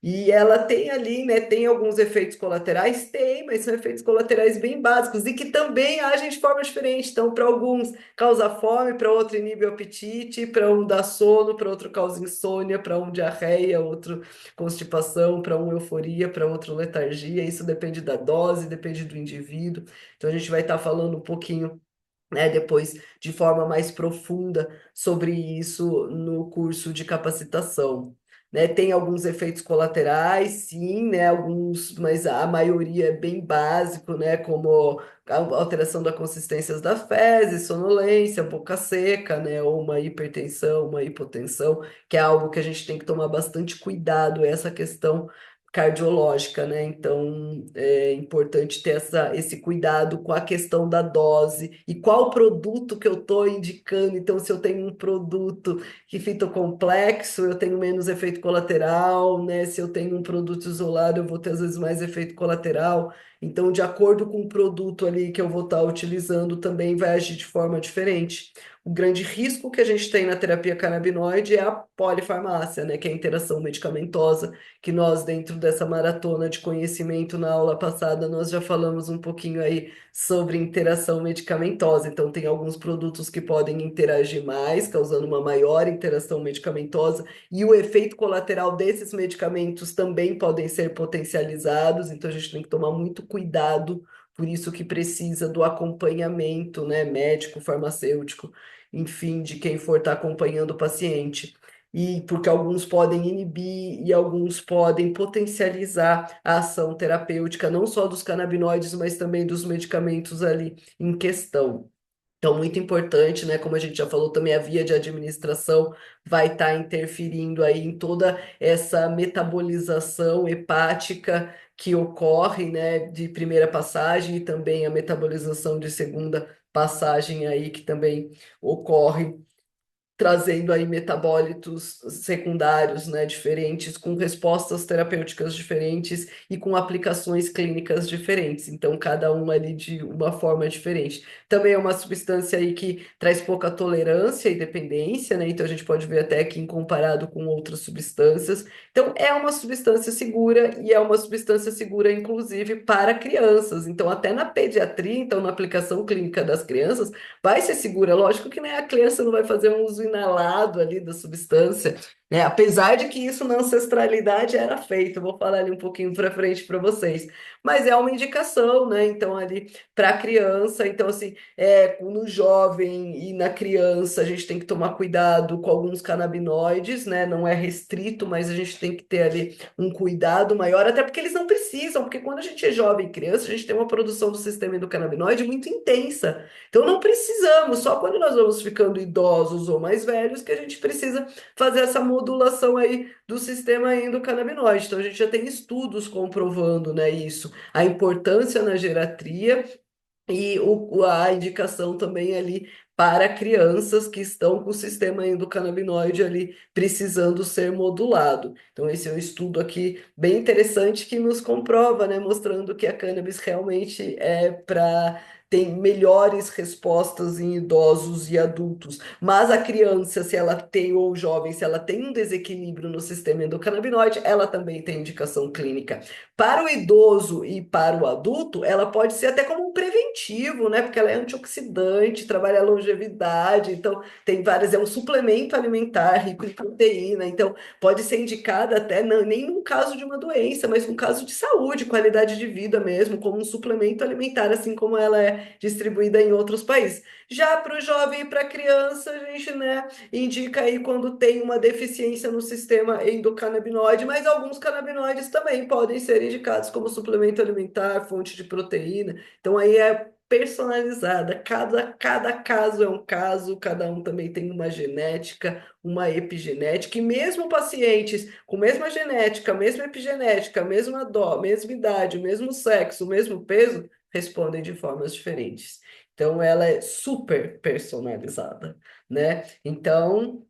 E ela tem ali, né, tem alguns efeitos colaterais? Tem, mas são efeitos colaterais bem básicos e que também agem de forma diferente. Então, para alguns causa fome, para outro inibe o apetite, para um dá sono, para outro causa insônia, para um diarreia, outro constipação, para um euforia, para outro letargia. Isso depende da dose, depende do indivíduo. Então, a gente vai estar falando um pouquinho, né, depois de forma mais profunda sobre isso no curso de capacitação. Né, tem alguns efeitos colaterais, sim, né, alguns, mas a maioria é bem básico, né, como a alteração da consistência das fezes, sonolência, boca seca, né, ou uma hipertensão, uma hipotensão, que é algo que a gente tem que tomar bastante cuidado, essa questão cardiológica, né? Então é importante ter esse cuidado com a questão da dose e qual produto que eu estou indicando. Então, se eu tenho um produto que fitocomplexo, eu tenho menos efeito colateral, né? Se eu tenho um produto isolado, eu vou ter às vezes mais efeito colateral. Então, de acordo com o produto ali que eu vou estar utilizando, também vai agir de forma diferente. O grande risco que a gente tem na terapia canabinoide é a polifarmácia, né? Que é a interação medicamentosa que nós, dentro dessa maratona de conhecimento na aula passada, nós já falamos um pouquinho aí sobre interação medicamentosa. Então, tem alguns produtos que podem interagir mais, causando uma maior interação medicamentosa, e o efeito colateral desses medicamentos também podem ser potencializados, então a gente tem que tomar muito cuidado. Por isso que precisa do acompanhamento, né, médico, farmacêutico, enfim, de quem for estar acompanhando o paciente e porque alguns podem inibir e alguns podem potencializar a ação terapêutica, não só dos canabinoides, mas também dos medicamentos ali em questão. Então, muito importante, né? Como a gente já falou, também a via de administração vai estar interferindo aí em toda essa metabolização hepática que ocorre, né, de primeira passagem e também a metabolização de segunda passagem aí que também ocorre trazendo aí metabólitos secundários, né, diferentes, com respostas terapêuticas diferentes e com aplicações clínicas diferentes. Então, cada uma ali de uma forma diferente. Também é uma substância aí que traz pouca tolerância e dependência, né? Então, a gente pode ver até que em comparado com outras substâncias. Então, é uma substância segura e é uma substância segura, inclusive, para crianças. Então, até na pediatria, então, na aplicação clínica das crianças, vai ser segura. Lógico que, né, a criança não vai fazer um uso inalado ali da substância, né? Apesar de que isso na ancestralidade era feito, vou falar ali um pouquinho para frente para vocês, mas é uma indicação, né? Então, ali para a criança, então, assim, no jovem e na criança, a gente tem que tomar cuidado com alguns canabinoides, né? Não é restrito, mas a gente tem que ter ali um cuidado maior, até porque eles não precisam, porque quando a gente é jovem e criança, a gente tem uma produção do sistema endocannabinoide muito intensa. Então não precisamos, só quando nós vamos ficando idosos ou mais mais velhos que a gente precisa fazer essa modulação aí do sistema endocannabinoide. Então, a gente já tem estudos comprovando, né, isso, a importância na geriatria e a indicação também ali para crianças que estão com o sistema endocannabinoide ali precisando ser modulado. Então, esse é um estudo aqui bem interessante que nos comprova, né, mostrando que a cannabis realmente é para tem melhores respostas em idosos e adultos. Mas a criança, se ela tem, ou o jovem, se ela tem um desequilíbrio no sistema endocannabinoide, ela também tem indicação clínica. Para o idoso e para o adulto, ela pode ser até como um preventivo, né? Porque ela é antioxidante, trabalha a longevidade, então tem várias, é um suplemento alimentar rico em proteína, então pode ser indicada até não, nem num caso de uma doença, mas num caso de saúde, qualidade de vida mesmo, como um suplemento alimentar, assim como ela é distribuída em outros países. Já para o jovem e para a criança, a gente, né, indica aí quando tem uma deficiência no sistema endocannabinoide, mas alguns canabinoides também podem ser indicados como suplemento alimentar, fonte de proteína. Então aí é personalizada, cada caso é um caso, cada um também tem uma genética, uma epigenética, e mesmo pacientes com mesma genética, mesma epigenética, mesma idade, mesmo sexo, mesmo peso, respondem de formas diferentes. Então ela é super personalizada, né? Então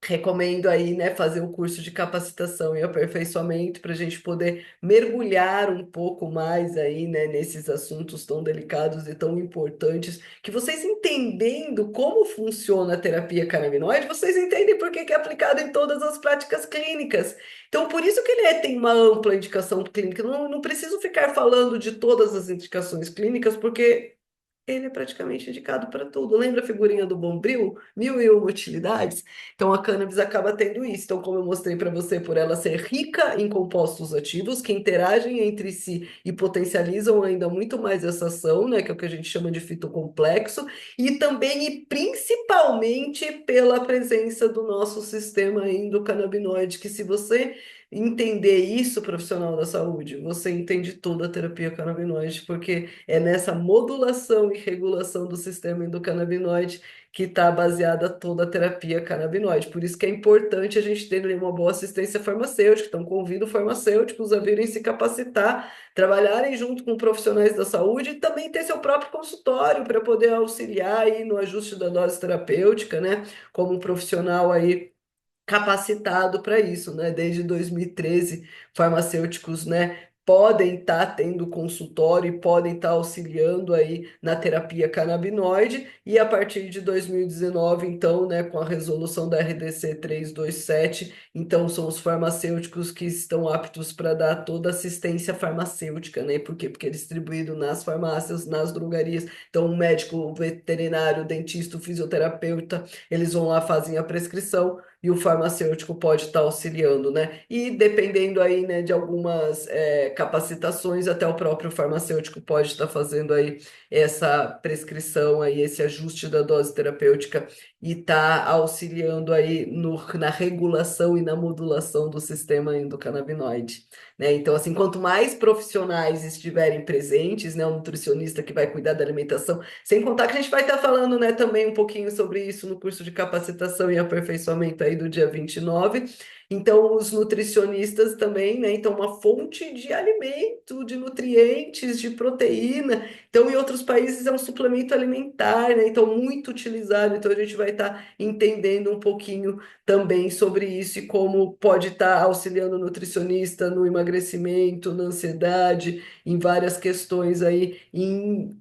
recomendo aí, né, fazer o curso de capacitação e aperfeiçoamento para a gente poder mergulhar um pouco mais aí, né, nesses assuntos tão delicados e tão importantes, que vocês entendendo como funciona a terapia canabinoide, vocês entendem por que que é aplicado em todas as práticas clínicas. Então, por isso que tem uma ampla indicação clínica. Não preciso ficar falando de todas as indicações clínicas, porque ele é praticamente indicado para tudo. Lembra a figurinha do Bombril? Mil e uma utilidades? Então a cannabis acaba tendo isso. Então, como eu mostrei para você, por ela ser rica em compostos ativos que interagem entre si e potencializam ainda muito mais essa ação, né, que é o que a gente chama de fitocomplexo, e também e principalmente pela presença do nosso sistema endocannabinoide, que se você entender isso, profissional da saúde, você entende toda a terapia canabinoide, porque é nessa modulação e regulação do sistema endocannabinoide que está baseada toda a terapia canabinoide. Por isso que é importante a gente ter ali uma boa assistência farmacêutica. Então, convido farmacêuticos a virem se capacitar, trabalharem junto com profissionais da saúde e também ter seu próprio consultório para poder auxiliar aí no ajuste da dose terapêutica, né? Como um profissional aí capacitado para isso, né? Desde 2013, farmacêuticos, né, podem estar tendo consultório e podem estar auxiliando aí na terapia canabinoide, e a partir de 2019, então, né, com a resolução da RDC 327, então são os farmacêuticos que estão aptos para dar toda assistência farmacêutica, né? Por quê? Porque é distribuído nas farmácias, nas drogarias. Então, o médico, o veterinário, o dentista, o fisioterapeuta, eles vão lá, fazem a prescrição e o farmacêutico pode estar auxiliando, né? E dependendo aí, né, de algumas capacitações, até o próprio farmacêutico pode estar fazendo aí essa prescrição aí, esse ajuste da dose terapêutica e está auxiliando aí na regulação e na modulação do sistema endocannabinoide, né? Então, assim, quanto mais profissionais estiverem presentes, né, o nutricionista que vai cuidar da alimentação, sem contar que a gente vai estar falando, né, também um pouquinho sobre isso no curso de capacitação e aperfeiçoamento aí do dia 29. Então, os nutricionistas também, né? Então, uma fonte de alimento, de nutrientes, de proteína. Então, em outros países é um suplemento alimentar, né? Então, muito utilizado. Então, a gente vai estar entendendo um pouquinho também sobre isso e como pode estar auxiliando o nutricionista no emagrecimento, na ansiedade, em várias questões aí, em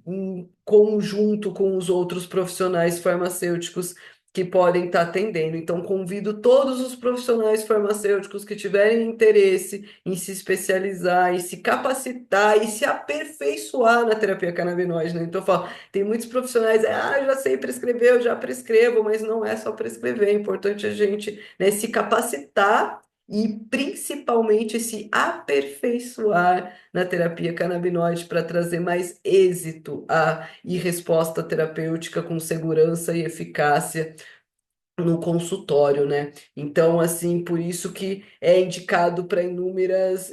conjunto com os outros profissionais farmacêuticos que podem estar atendendo. Então, convido todos os profissionais farmacêuticos que tiverem interesse em se especializar, em se capacitar e se aperfeiçoar na terapia canabinoide, né? Então, eu falo, tem muitos profissionais, eu já sei prescrever, eu já prescrevo, mas não é só prescrever, é importante a gente, né, se capacitar e principalmente se aperfeiçoar na terapia canabinoide para trazer mais êxito e resposta terapêutica com segurança e eficácia no consultório, né? Então, assim, por isso que é indicado para inúmeras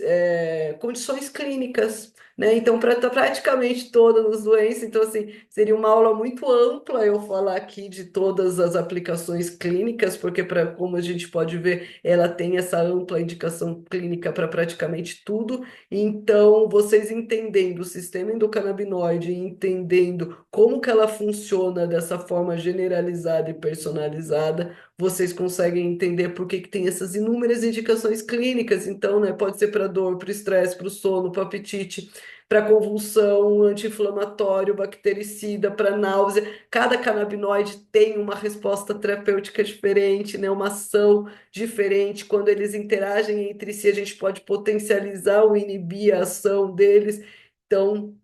condições clínicas, né? Então, para praticamente todas as doenças, então, assim, seria uma aula muito ampla eu falar aqui de todas as aplicações clínicas, porque, como a gente pode ver, ela tem essa ampla indicação clínica para praticamente tudo. Então, vocês entendendo o sistema endocannabinoide, e entendendo como que ela funciona dessa forma generalizada e personalizada, vocês conseguem entender por que que tem essas inúmeras indicações clínicas. Então, né, pode ser para dor, para estresse, para o sono, para apetite, para convulsão, anti-inflamatório, bactericida, para náusea. Cada canabinoide tem uma resposta terapêutica diferente, né, uma ação diferente. Quando eles interagem entre si, a gente pode potencializar ou inibir a ação deles. Então,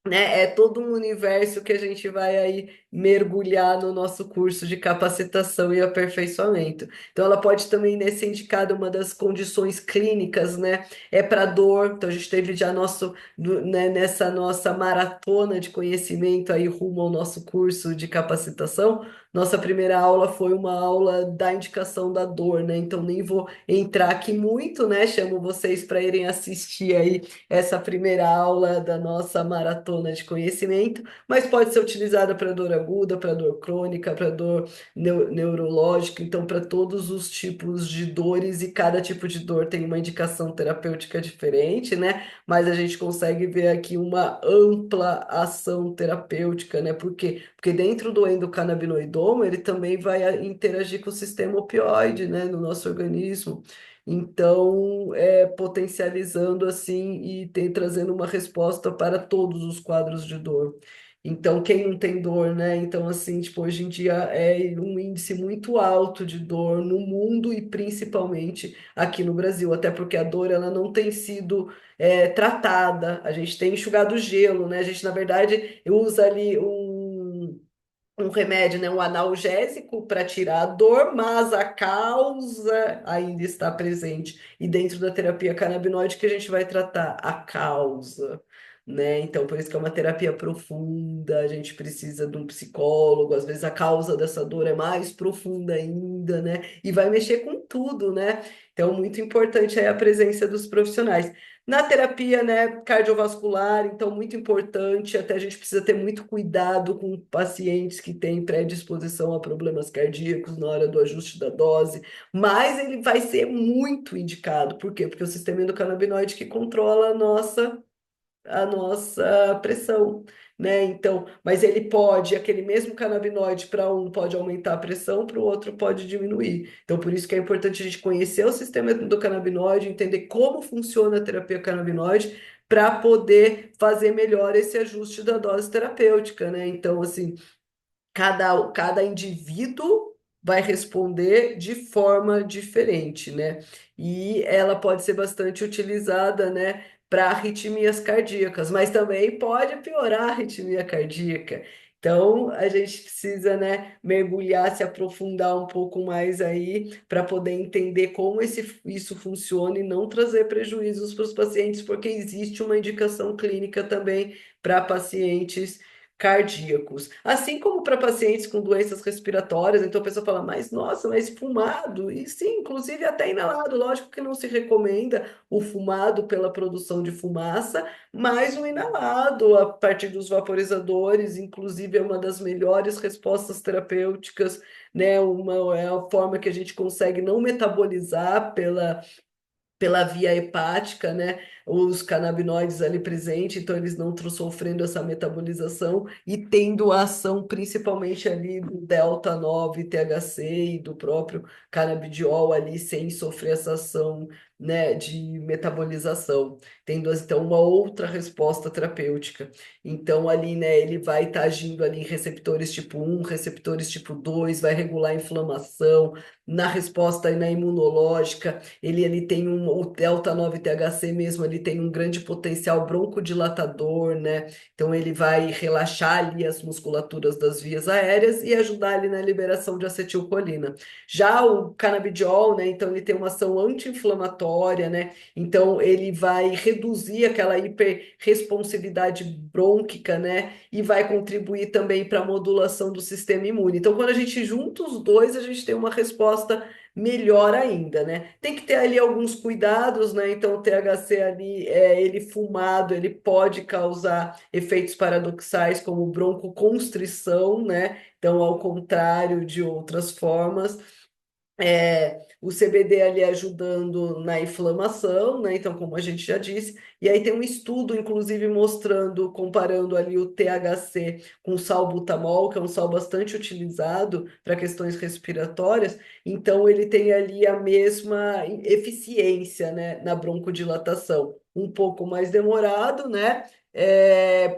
né, é todo um universo que a gente vai aí mergulhar no nosso curso de capacitação e aperfeiçoamento. Então, ela pode também, né, ser indicada uma das condições clínicas, né, é para dor. Então, a gente teve já né, nessa nossa maratona de conhecimento aí rumo ao nosso curso de capacitação. Nossa primeira aula foi uma aula da indicação da dor, né? Então, nem vou entrar aqui muito, né? Chamo vocês para irem assistir aí essa primeira aula da nossa maratona de conhecimento, mas pode ser utilizada para dor aguda, para dor crônica, para dor neurológica, então para todos os tipos de dores, e cada tipo de dor tem uma indicação terapêutica diferente, né? Mas a gente consegue ver aqui uma ampla ação terapêutica, né? Por quê? Porque dentro do endocannabinoidoma, ele também vai interagir com o sistema opioide, né, no nosso organismo. Então, potencializando assim e trazendo uma resposta para todos os quadros de dor. Então, quem não tem dor, né? Então, assim, tipo, hoje em dia é um índice muito alto de dor no mundo e principalmente aqui no Brasil, até porque a dor ela não tem sido tratada. A gente tem enxugado gelo, né? A gente, na verdade, usa ali um remédio, né, um analgésico para tirar a dor, mas a causa ainda está presente. E dentro da terapia canabinoide que a gente vai tratar a causa, né? Então, por isso que é uma terapia profunda, a gente precisa de um psicólogo, às vezes a causa dessa dor é mais profunda ainda, né? E vai mexer com tudo, né? Então, muito importante aí a presença dos profissionais. Na terapia, né, cardiovascular, então muito importante, até a gente precisa ter muito cuidado com pacientes que têm predisposição a problemas cardíacos na hora do ajuste da dose, mas ele vai ser muito indicado. Por quê? Porque o sistema endocannabinoide que controla a nossa pressão, né? Então, mas ele pode, aquele mesmo canabinoide para um pode aumentar a pressão, para o outro pode diminuir. Então, por isso que é importante a gente conhecer o sistema do canabinoide, entender como funciona a terapia canabinoide, para poder fazer melhor esse ajuste da dose terapêutica, né? Então, assim, cada indivíduo vai responder de forma diferente, né? E ela pode ser bastante utilizada, né, para arritmias cardíacas, mas também pode piorar a arritmia cardíaca. Então, a gente precisa, né, mergulhar, se aprofundar um pouco mais aí para poder entender como isso funciona e não trazer prejuízos para os pacientes, porque existe uma indicação clínica também para pacientes cardíacos, assim como para pacientes com doenças respiratórias. Então a pessoa fala, mas nossa, mas fumado? E sim, inclusive até inalado. Lógico que não se recomenda o fumado pela produção de fumaça, mas o inalado a partir dos vaporizadores, inclusive, é uma das melhores respostas terapêuticas, né? É a forma que a gente consegue não metabolizar pela via hepática, né? Os canabinoides ali presentes, então eles não estão sofrendo essa metabolização e tendo a ação principalmente ali do delta 9 THC e do próprio canabidiol ali sem sofrer essa ação, né, de metabolização, tendo então uma outra resposta terapêutica. Então ali, né, ele vai estar agindo ali em receptores tipo 1, receptores tipo 2, vai regular a inflamação, na resposta e na imunológica, ele tem o delta 9 THC mesmo, ele tem um grande potencial broncodilatador, né? Então ele vai relaxar ali as musculaturas das vias aéreas e ajudar ali na liberação de acetilcolina. Já o canabidiol, né? Então ele tem uma ação anti-inflamatória, né? Então ele vai reduzir aquela hiperresponsividade brônquica, né? E vai contribuir também para a modulação do sistema imune. Então, quando a gente junta os dois, a gente tem uma resposta melhor ainda, né? Tem que ter ali alguns cuidados, né? Então, o THC ali, ele fumado, ele pode causar efeitos paradoxais como broncoconstrição, né? Então, ao contrário de outras formas. O CBD ali ajudando na inflamação, né? Então, como a gente já disse, e aí tem um estudo, inclusive, mostrando, comparando ali o THC com o salbutamol, que é um sal bastante utilizado para questões respiratórias. Então, ele tem ali a mesma eficiência, né, na broncodilatação. Um pouco mais demorado, né?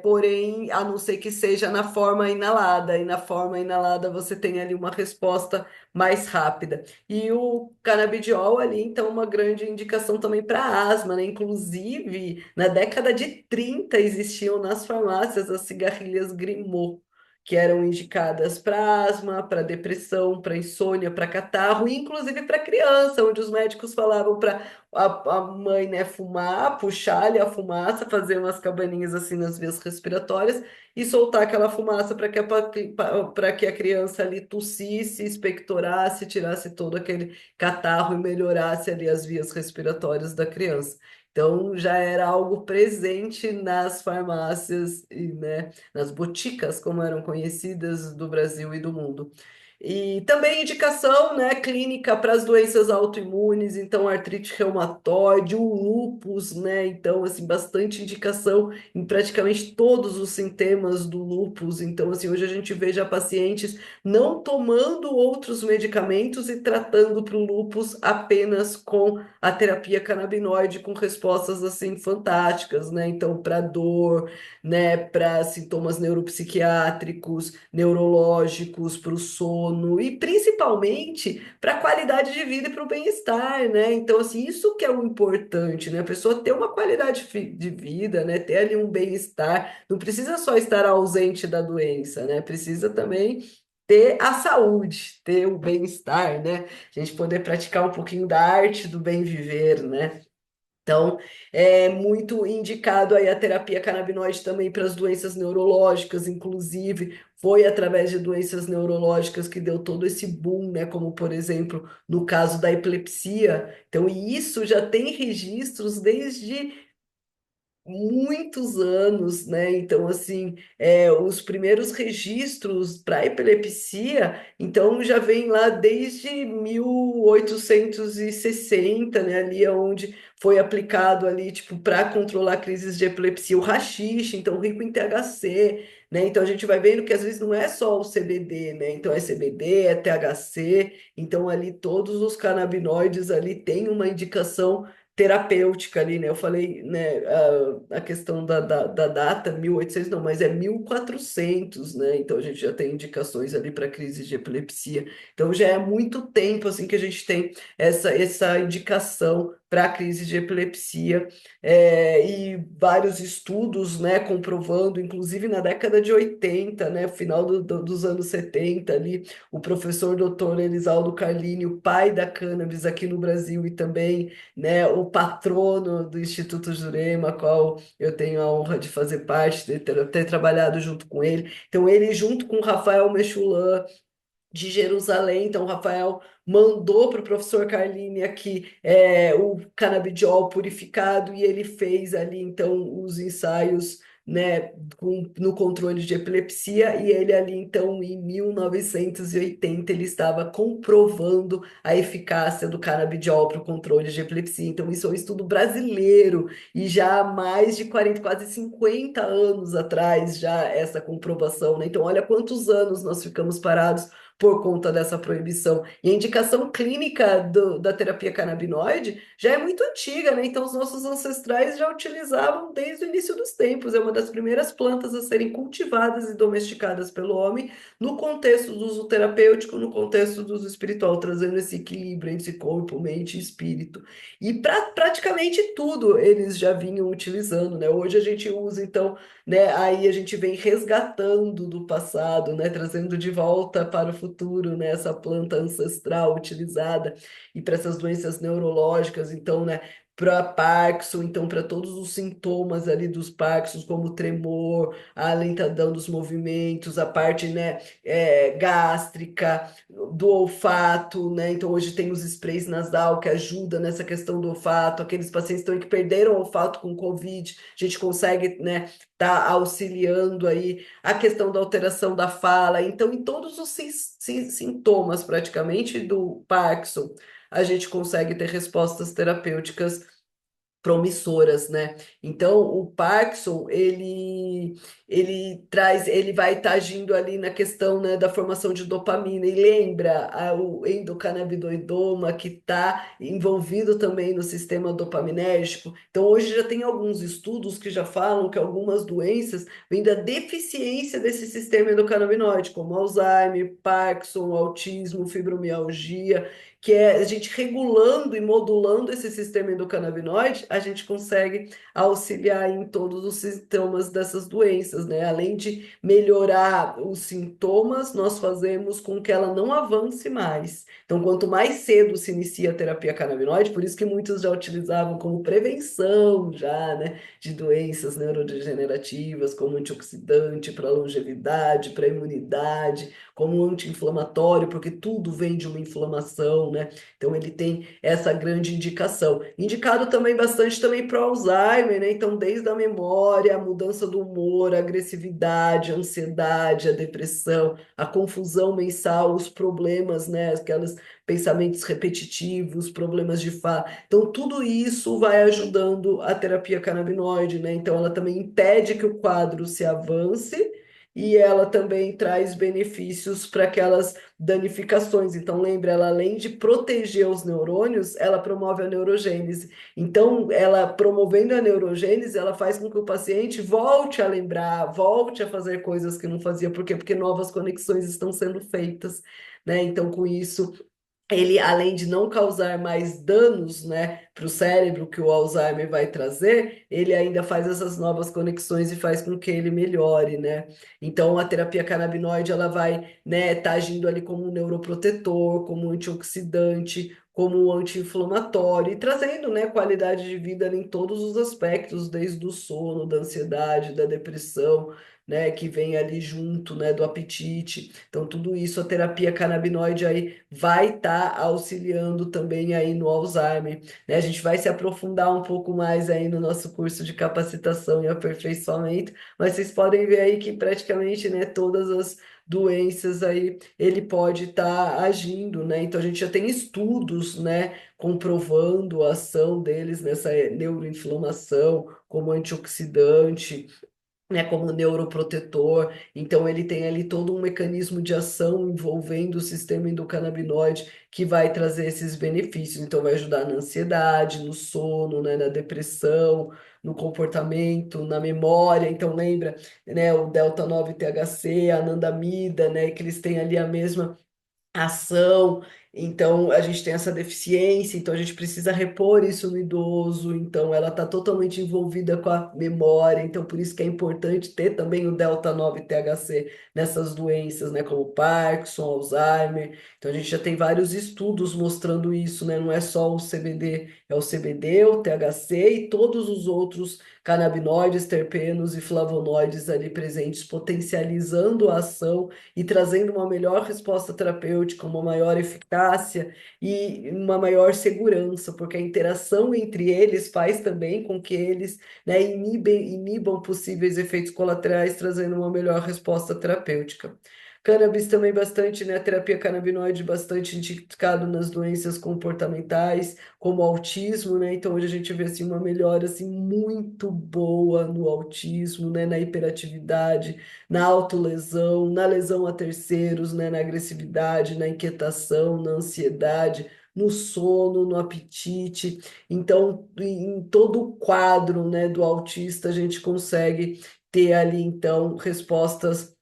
Porém, a não ser que seja na forma inalada, e na forma inalada você tem ali uma resposta mais rápida. E o canabidiol ali, então, uma grande indicação também para asma, né? Inclusive, na década de 30 existiam nas farmácias as cigarrilhas Grimaud, que eram indicadas para asma, para depressão, para insônia, para catarro, e inclusive para criança, onde os médicos falavam para a mãe, né, fumar, puxar ali a fumaça, fazer umas cabaninhas assim nas vias respiratórias e soltar aquela fumaça para que a criança ali tossisse, expectorasse, tirasse todo aquele catarro e melhorasse ali as vias respiratórias da criança. Então já era algo presente nas farmácias e, né, nas boticas, como eram conhecidas do Brasil e do mundo. E também indicação, né, clínica para as doenças autoimunes, então artrite reumatoide, o lúpus, né? Então, assim, bastante indicação em praticamente todos os sintomas do lúpus. Então, assim, hoje a gente vê já pacientes não tomando outros medicamentos e tratando para o lúpus apenas com a terapia canabinoide, com respostas assim fantásticas, né? Então, para dor, né, para sintomas neuropsiquiátricos, neurológicos, para o sono e principalmente para a qualidade de vida e para o bem-estar, né? Então, assim, isso que é o importante, né? A pessoa ter uma qualidade de vida, né? Ter ali um bem-estar. Não precisa só estar ausente da doença, né? Precisa também ter a saúde, ter o bem-estar, né? A gente poder praticar um pouquinho da arte do bem viver, né? Então, é muito indicado aí a terapia canabinoide também para as doenças neurológicas, inclusive foi através de doenças neurológicas que deu todo esse boom, né? Como, por exemplo, no caso da epilepsia. Então, e isso já tem registros desde muitos anos, né? Então, assim, os primeiros registros para epilepsia, então já vem lá desde 1860, né? Ali é onde foi aplicado ali, tipo, para controlar crises de epilepsia, o haxixe, então rico em THC, né? Então a gente vai vendo que às vezes não é só o CBD, né? Então é CBD, é THC, então ali todos os canabinoides ali têm uma indicação terapêutica ali, né? Eu falei, né, a questão da data, 1800 não, mas é 1400, né? Então a gente já tem indicações ali para crise de epilepsia. Então já é muito tempo assim que a gente tem essa indicação para crise de epilepsia, e vários estudos, né, comprovando, inclusive na década de 80, né, final dos anos 70 ali, o professor doutor Elisaldo Carlini, o pai da cannabis aqui no Brasil e também, né, o patrono do Instituto Jurema, qual eu tenho a honra de fazer parte, de ter trabalhado junto com ele. Então, ele, junto com o Rafael Mechulan, de Jerusalém, então o Rafael mandou para o professor Carlini aqui o canabidiol purificado e ele fez ali então os ensaios, né, no controle de epilepsia e ele ali então em 1980 ele estava comprovando a eficácia do canabidiol para o controle de epilepsia. Então isso é um estudo brasileiro e já há mais de 40, quase 50 anos atrás já essa comprovação, né? Então olha quantos anos nós ficamos parados por conta dessa proibição. E a indicação clínica da terapia canabinoide já é muito antiga, né? Então, os nossos ancestrais já utilizavam desde o início dos tempos. É uma das primeiras plantas a serem cultivadas e domesticadas pelo homem no contexto do uso terapêutico, no contexto do uso espiritual, trazendo esse equilíbrio entre corpo, mente e espírito. E para praticamente tudo eles já vinham utilizando, né? Hoje a gente usa, então, né? Aí a gente vem resgatando do passado, né? Trazendo de volta para o futuro, né? Essa planta ancestral utilizada e para essas doenças neurológicas, então, né? para Parkinson, então para todos os sintomas ali dos Parkinsons, como tremor, a lentidão dos movimentos, a parte, né, gástrica, do olfato, né? Então hoje tem os sprays nasal que ajudam nessa questão do olfato, aqueles pacientes também que perderam o olfato com Covid, a gente consegue, né, tá auxiliando aí a questão da alteração da fala. Então, em todos os sintomas praticamente do Parkinson, a gente consegue ter respostas terapêuticas promissoras, né? Então, o Parkinson, ele vai estar agindo ali na questão, né, da formação de dopamina, e lembra o endocannabinoidoma que está envolvido também no sistema dopaminérgico. Então, hoje já tem alguns estudos que já falam que algumas doenças vêm da deficiência desse sistema endocannabinoide, como Alzheimer, Parkinson, autismo, fibromialgia, que é a gente regulando e modulando esse sistema endocannabinoide, a gente consegue auxiliar em todos os sintomas dessas doenças, né? Além de melhorar os sintomas, nós fazemos com que ela não avance mais. Então, quanto mais cedo se inicia a terapia canabinoide, por isso que muitos já utilizavam como prevenção já, né, de doenças neurodegenerativas, como antioxidante para longevidade, para imunidade, como anti-inflamatório, porque tudo vem de uma inflamação, né? Então ele tem essa grande indicação. Indicado também bastante também para Alzheimer, né? Então desde a memória, a mudança do humor, a agressividade, a ansiedade, a depressão, a confusão mensal, os problemas, né? Aqueles pensamentos repetitivos, problemas de fala. Então tudo isso vai ajudando a terapia canabinoide, né? Então ela também impede que o quadro se avance e ela também traz benefícios para aquelas danificações. Então, lembra, ela além de proteger os neurônios, ela promove a neurogênese. Então, ela promovendo a neurogênese, ela faz com que o paciente volte a lembrar, volte a fazer coisas que não fazia. Por quê? Porque novas conexões estão sendo feitas, né? Então, com isso, ele, além de não causar mais danos, né, para o cérebro que o Alzheimer vai trazer, ele ainda faz essas novas conexões e faz com que ele melhore, né? Então, a terapia canabinoide, ela vai, né, tá agindo ali como um neuroprotetor, como um antioxidante, como um anti-inflamatório e trazendo, né, qualidade de vida em todos os aspectos, desde o sono, da ansiedade, da depressão, né, que vem ali junto, né, do apetite. Então, tudo isso, a terapia canabinoide aí vai estar auxiliando também aí no Alzheimer, né? A gente vai se aprofundar um pouco mais aí no nosso curso de capacitação e aperfeiçoamento, mas vocês podem ver aí que praticamente, né, todas as doenças aí ele pode estar agindo, né? Então a gente já tem estudos, né, comprovando a ação deles nessa neuroinflamação como antioxidante, né, como neuroprotetor. Então, ele tem ali todo um mecanismo de ação envolvendo o sistema endocannabinoide que vai trazer esses benefícios. Então, vai ajudar na ansiedade, no sono, né, na depressão, no comportamento, na memória. Então, lembra, né, o delta 9 THC, a anandamida, né, que eles têm ali a mesma ação, então a gente tem essa deficiência, então a gente precisa repor isso no idoso, então ela está totalmente envolvida com a memória, então por isso que é importante ter também o delta 9 THC nessas doenças, né, como Parkinson, Alzheimer. Então a gente já tem vários estudos mostrando isso, né? Não é só o CBD, é o CBD, o THC e todos os outros canabinoides, terpenos e flavonoides ali presentes, potencializando a ação e trazendo uma melhor resposta terapêutica, uma maior eficácia e uma maior segurança, porque a interação entre eles faz também com que eles, né, inibam possíveis efeitos colaterais, trazendo uma melhor resposta terapêutica. Cannabis também bastante, né? A terapia canabinoide bastante indicado nas doenças comportamentais, como autismo, né? Então hoje a gente vê assim uma melhora assim muito boa no autismo, né? Na hiperatividade, na autolesão, na lesão a terceiros, né, na agressividade, na inquietação, na ansiedade, no sono, no apetite. Então, em todo o quadro, né, do autista, a gente consegue ter ali, então, respostas,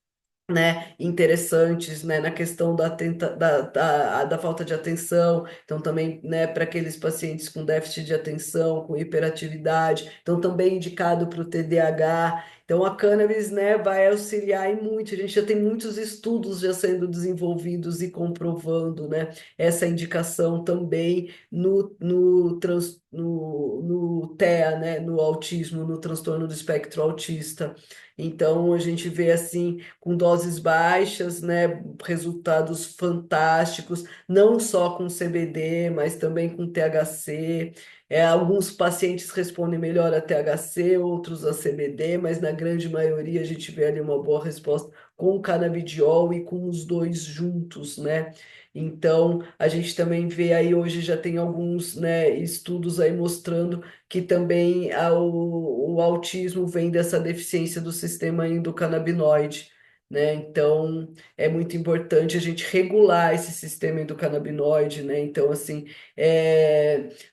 né, interessantes, né, na questão da falta de atenção, então também, né, para aqueles pacientes com déficit de atenção, com hiperatividade, então também indicado para o TDAH, Então, a cannabis, né, vai auxiliar em muito. A gente já tem muitos estudos já sendo desenvolvidos e comprovando, né, essa indicação também no TEA, né, no autismo, no transtorno do espectro autista. Então, a gente vê assim, com doses baixas, né, resultados fantásticos, não só com CBD, mas também com THC. Alguns pacientes respondem melhor a THC, outros a CBD, mas na grande maioria a gente vê ali uma boa resposta com o canabidiol e com os dois juntos, né? Então, a gente também vê aí hoje já tem alguns, né, estudos aí mostrando que também o autismo vem dessa deficiência do sistema endocannabinoide, né? Então, é muito importante a gente regular esse sistema endocannabinoide, né? Então, assim,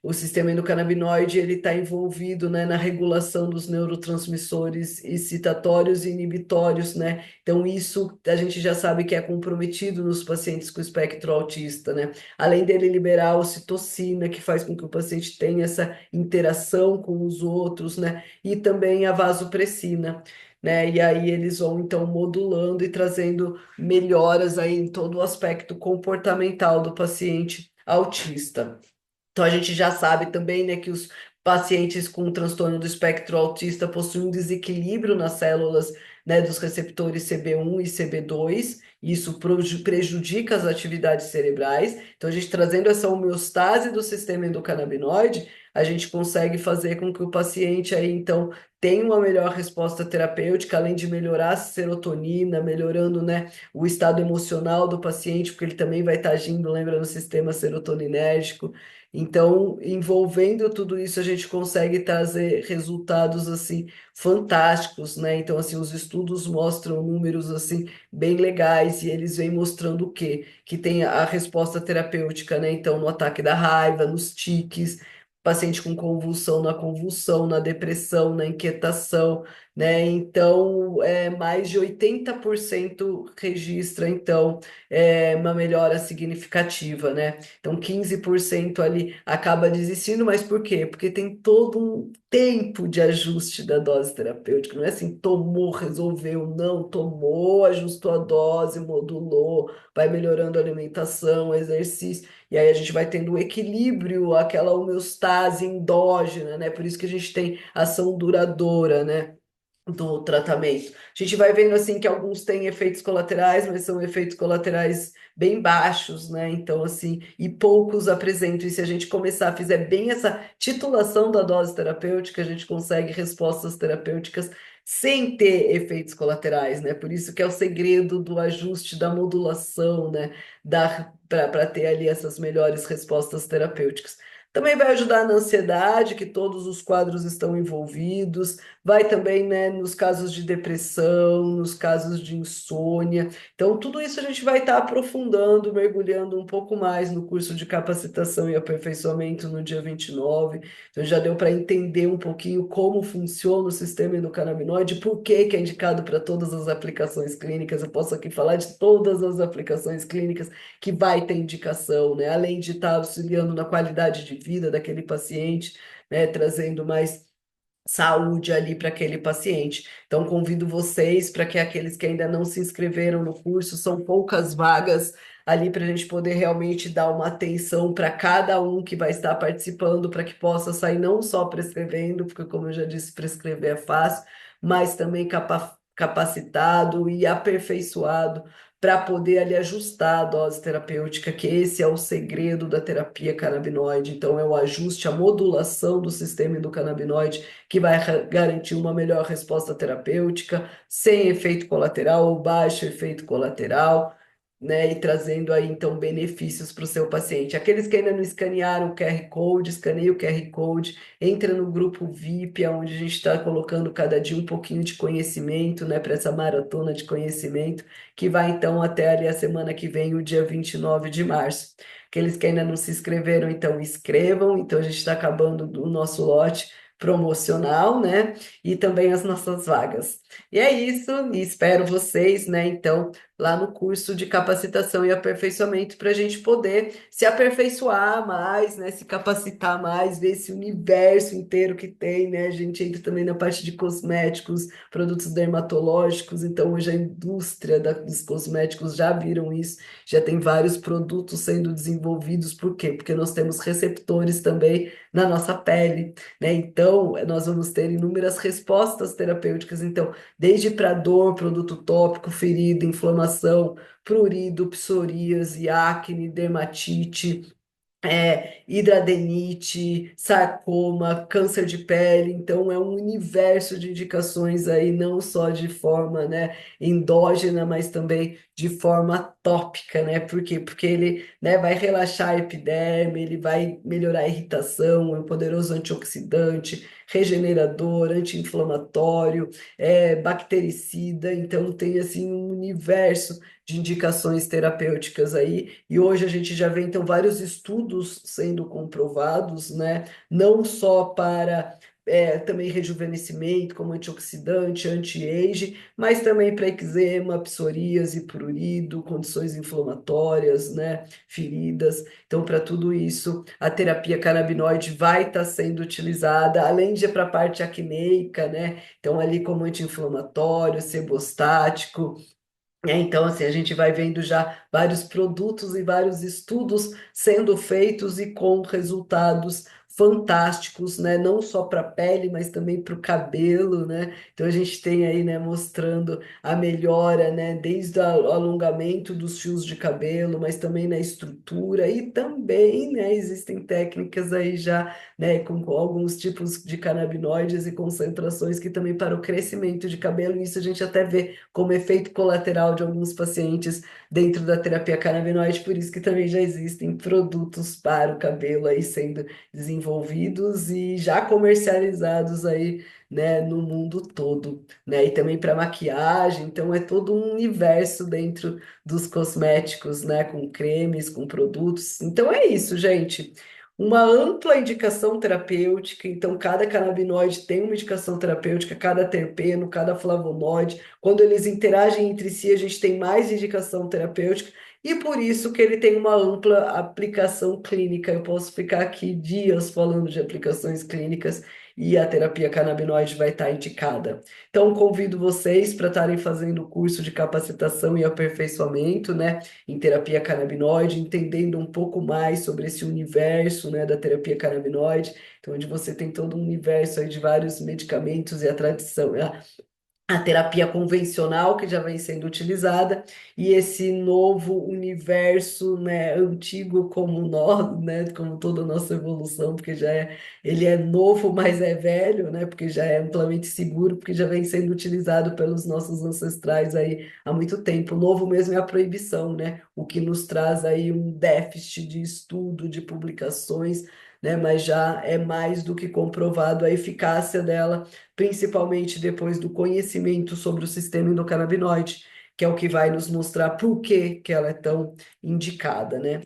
o sistema endocannabinoide ele está envolvido, né, na regulação dos neurotransmissores excitatórios e inibitórios, né? Então, isso a gente já sabe que é comprometido nos pacientes com espectro autista, né? Além dele liberar a ocitocina, que faz com que o paciente tenha essa interação com os outros, né? E também a vasopressina, né? E aí eles vão então modulando e trazendo melhoras aí em todo o aspecto comportamental do paciente autista. Então, a gente já sabe também, né, que os pacientes com transtorno do espectro autista possuem um desequilíbrio nas células, né, dos receptores CB1 e CB2, e isso prejudica as atividades cerebrais. Então, a gente trazendo essa homeostase do sistema endocannabinoide, a gente consegue fazer com que o paciente aí, então, tenha uma melhor resposta terapêutica, além de melhorar a serotonina, melhorando, né, o estado emocional do paciente, porque ele também vai estar agindo, lembra, no sistema serotoninérgico. Então, envolvendo tudo isso, a gente consegue trazer resultados assim fantásticos, né? Então, assim, os estudos mostram números assim bem legais e eles vêm mostrando o quê? Que tem a resposta terapêutica, né? Então, no ataque da raiva, nos tiques, paciente com convulsão, na depressão, na inquietação, né? Então, mais de 80% registra, então, uma melhora significativa, né? Então, 15% ali acaba desistindo, mas por quê? Porque tem todo um tempo de ajuste da dose terapêutica. Não é assim, tomou, resolveu, não, tomou, ajustou a dose, modulou, vai melhorando a alimentação, exercício, e aí a gente vai tendo o equilíbrio, aquela homeostase endógena, né? Por isso que a gente tem ação duradoura, né, do tratamento. A gente vai vendo assim que alguns têm efeitos colaterais, mas são efeitos colaterais bem baixos, né? Então, assim, e poucos apresentam. E se a gente começar, fizer bem essa titulação da dose terapêutica, a gente consegue respostas terapêuticas sem ter efeitos colaterais, né? Por isso que é o segredo do ajuste da modulação, né? Para ter ali essas melhores respostas terapêuticas. Também vai ajudar na ansiedade, que todos os quadros estão envolvidos, vai também, né, nos casos de depressão, nos casos de insônia. Então, tudo isso a gente vai estar aprofundando, mergulhando um pouco mais no curso de capacitação e aperfeiçoamento no dia 29. Então, já deu para entender um pouquinho como funciona o sistema endocannabinoide, por que que é indicado para todas as aplicações clínicas. Eu posso aqui falar de todas as aplicações clínicas que vai ter indicação, né? Além de estar auxiliando na qualidade de vida daquele paciente, né? Trazendo mais saúde ali para aquele paciente. Então, convido vocês para que aqueles que ainda não se inscreveram no curso, são poucas vagas ali para a gente poder realmente dar uma atenção para cada um que vai estar participando, para que possa sair não só prescrevendo, porque, como eu já disse, prescrever é fácil, mas também capacitado e aperfeiçoado para poder ali ajustar a dose terapêutica, que esse é o segredo da terapia canabinoide. Então, é o ajuste, a modulação do sistema endocannabinoide que vai garantir uma melhor resposta terapêutica, sem efeito colateral ou baixo efeito colateral, né? E trazendo aí então benefícios para o seu paciente. Aqueles que ainda não escanearam o QR Code, escaneie o QR Code, entra no grupo VIP, onde a gente está colocando cada dia um pouquinho de conhecimento, né, para essa maratona de conhecimento, que vai então até ali a semana que vem, o dia 29 de março. Aqueles que ainda não se inscreveram, então escrevam. Então a gente está acabando o nosso lote promocional, né? E também as nossas vagas. E é isso, e espero vocês, né? Então, lá no curso de capacitação e aperfeiçoamento para a gente poder se aperfeiçoar mais, né? Se capacitar mais, ver esse universo inteiro que tem, né? A gente entra também na parte de cosméticos, produtos dermatológicos, então hoje a indústria dos cosméticos já viram isso, já tem vários produtos sendo desenvolvidos, por quê? Porque nós temos receptores também na nossa pele, né? Então, nós vamos ter inúmeras respostas terapêuticas, então, desde para dor, produto tópico, ferida, inflamação, prurido, psoríase, acne, dermatite, hidradenite, sarcoma, câncer de pele, então é um universo de indicações aí, não só de forma, né, endógena, mas também de forma tópica, né? Por quê? Porque ele, né, vai relaxar a epiderme, ele vai melhorar a irritação, é um poderoso antioxidante, regenerador, anti-inflamatório, bactericida, então tem assim um universo de indicações terapêuticas aí, e hoje a gente já vê então vários estudos sendo comprovados, né? Não só para também rejuvenescimento, como antioxidante, anti-age, mas também para eczema, psoríase, prurido, condições inflamatórias, né? Feridas. Então, para tudo isso, a terapia canabinoide vai estar sendo utilizada, além de para a parte acneica, né? Então, ali como anti-inflamatório, sebostático. Então, assim, a gente vai vendo já vários produtos e vários estudos sendo feitos e com resultados fantásticos, né? Não só para a pele, mas também para o cabelo, né? Então, a gente tem aí, né, mostrando a melhora, né, desde o alongamento dos fios de cabelo, mas também na estrutura e também, né, existem técnicas aí já, né, com alguns tipos de canabinoides e concentrações que também para o crescimento de cabelo, e isso a gente até vê como efeito colateral de alguns pacientes dentro da terapia canabinoide, por isso que também já existem produtos para o cabelo aí sendo desenvolvidos e já comercializados aí, né, no mundo todo, né? E também para maquiagem, então é todo um universo dentro dos cosméticos, né, com cremes, com produtos. Então é isso, gente. Uma ampla indicação terapêutica, então cada canabinoide tem uma indicação terapêutica, cada terpeno, cada flavonoide. Quando eles interagem entre si, a gente tem mais indicação terapêutica e por isso que ele tem uma ampla aplicação clínica. Eu posso ficar aqui dias falando de aplicações clínicas e a terapia canabinoide vai estar indicada. Então, convido vocês para estarem fazendo o curso de capacitação e aperfeiçoamento, né, em terapia canabinoide, entendendo um pouco mais sobre esse universo, né, da terapia canabinoide, então, onde você tem todo um universo aí de vários medicamentos e a tradição, a terapia convencional que já vem sendo utilizada e esse novo universo, né, antigo como nós, né, como toda a nossa evolução, porque ele é novo, mas é velho, né, porque já é amplamente seguro, porque já vem sendo utilizado pelos nossos ancestrais aí há muito tempo. O novo mesmo é a proibição, né, o que nos traz aí um déficit de estudo, de publicações, né, mas já é mais do que comprovado a eficácia dela, principalmente depois do conhecimento sobre o sistema endocannabinoide, que é o que vai nos mostrar por que que ela é tão indicada, né?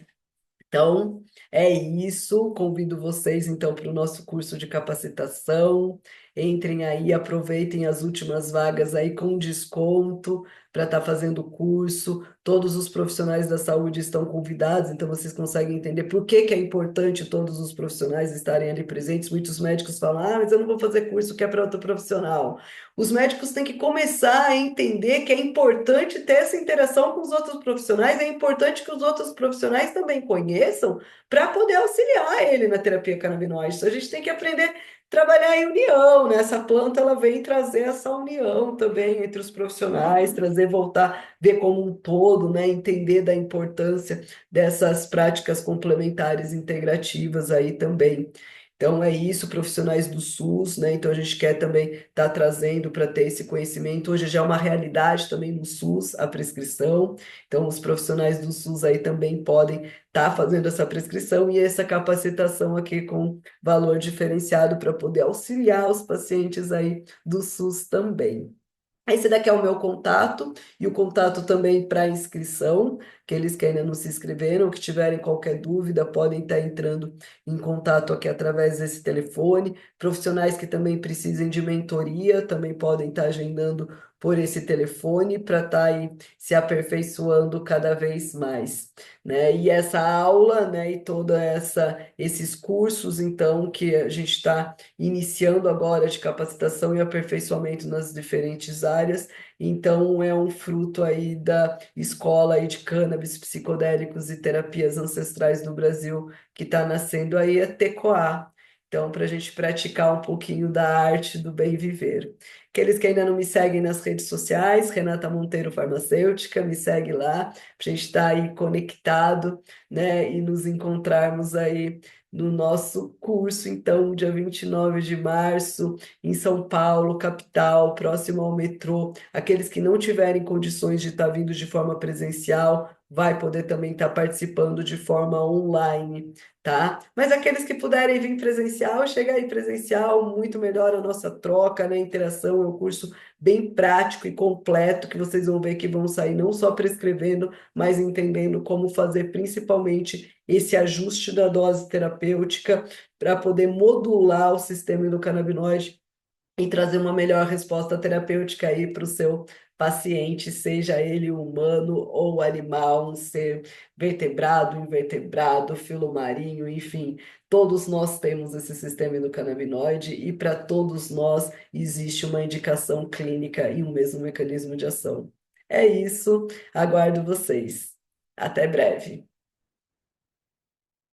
Então, é isso. Convido vocês, então, para o nosso curso de capacitação. Entrem aí, aproveitem as últimas vagas aí com desconto para estar fazendo o curso. Todos os profissionais da saúde estão convidados, então vocês conseguem entender por que que é importante todos os profissionais estarem ali presentes. Muitos médicos falam: ah, mas eu não vou fazer curso que é para outro profissional. Os médicos têm que começar a entender que é importante ter essa interação com os outros profissionais, é importante que os outros profissionais também conheçam para poder auxiliar ele na terapia canabinoide. Então, a gente tem que aprender a trabalhar em união, né? Essa planta ela vem trazer essa união também entre os profissionais, trazer, voltar, ver como um todo, né? Entender da importância dessas práticas complementares integrativas aí também. Então é isso, profissionais do SUS, né? Então a gente quer também estar trazendo para ter esse conhecimento. Hoje já é uma realidade também no SUS a prescrição. Então os profissionais do SUS aí também podem estar fazendo essa prescrição e essa capacitação aqui com valor diferenciado para poder auxiliar os pacientes aí do SUS também. Esse daqui é o meu contato e o contato também para inscrição, aqueles que ainda não se inscreveram, que tiverem qualquer dúvida, podem estar entrando em contato aqui através desse telefone. Profissionais que também precisem de mentoria, também podem estar agendando por esse telefone para estar aí se aperfeiçoando cada vez mais, né? E essa aula, né, e toda essa esses cursos, então, que a gente está iniciando agora de capacitação e aperfeiçoamento nas diferentes áreas, então é um fruto aí da escola aí de cannabis, psicodélicos e terapias ancestrais do Brasil que está nascendo aí, é TECOA. Então, para a gente praticar um pouquinho da arte do bem viver. Aqueles que ainda não me seguem nas redes sociais, Renata Monteiro Farmacêutica, me segue lá, para a gente estar aí conectado, né, e nos encontrarmos aí no nosso curso, então, dia 29 de março, em São Paulo, capital, próximo ao metrô. Aqueles que não tiverem condições de estar vindo de forma presencial, vai poder também estar participando de forma online, tá? Mas aqueles que puderem vir presencial, chega aí presencial, muito melhor a nossa troca, né? Interação, é um curso bem prático e completo que vocês vão ver que vão sair não só prescrevendo, mas entendendo como fazer principalmente esse ajuste da dose terapêutica para poder modular o sistema endocannabinoide e trazer uma melhor resposta terapêutica aí para o seu paciente, seja ele humano ou animal, um ser vertebrado, invertebrado, filo-marinho, enfim, todos nós temos esse sistema endocannabinoide e para todos nós existe uma indicação clínica e um mesmo mecanismo de ação. É isso, aguardo vocês. Até breve.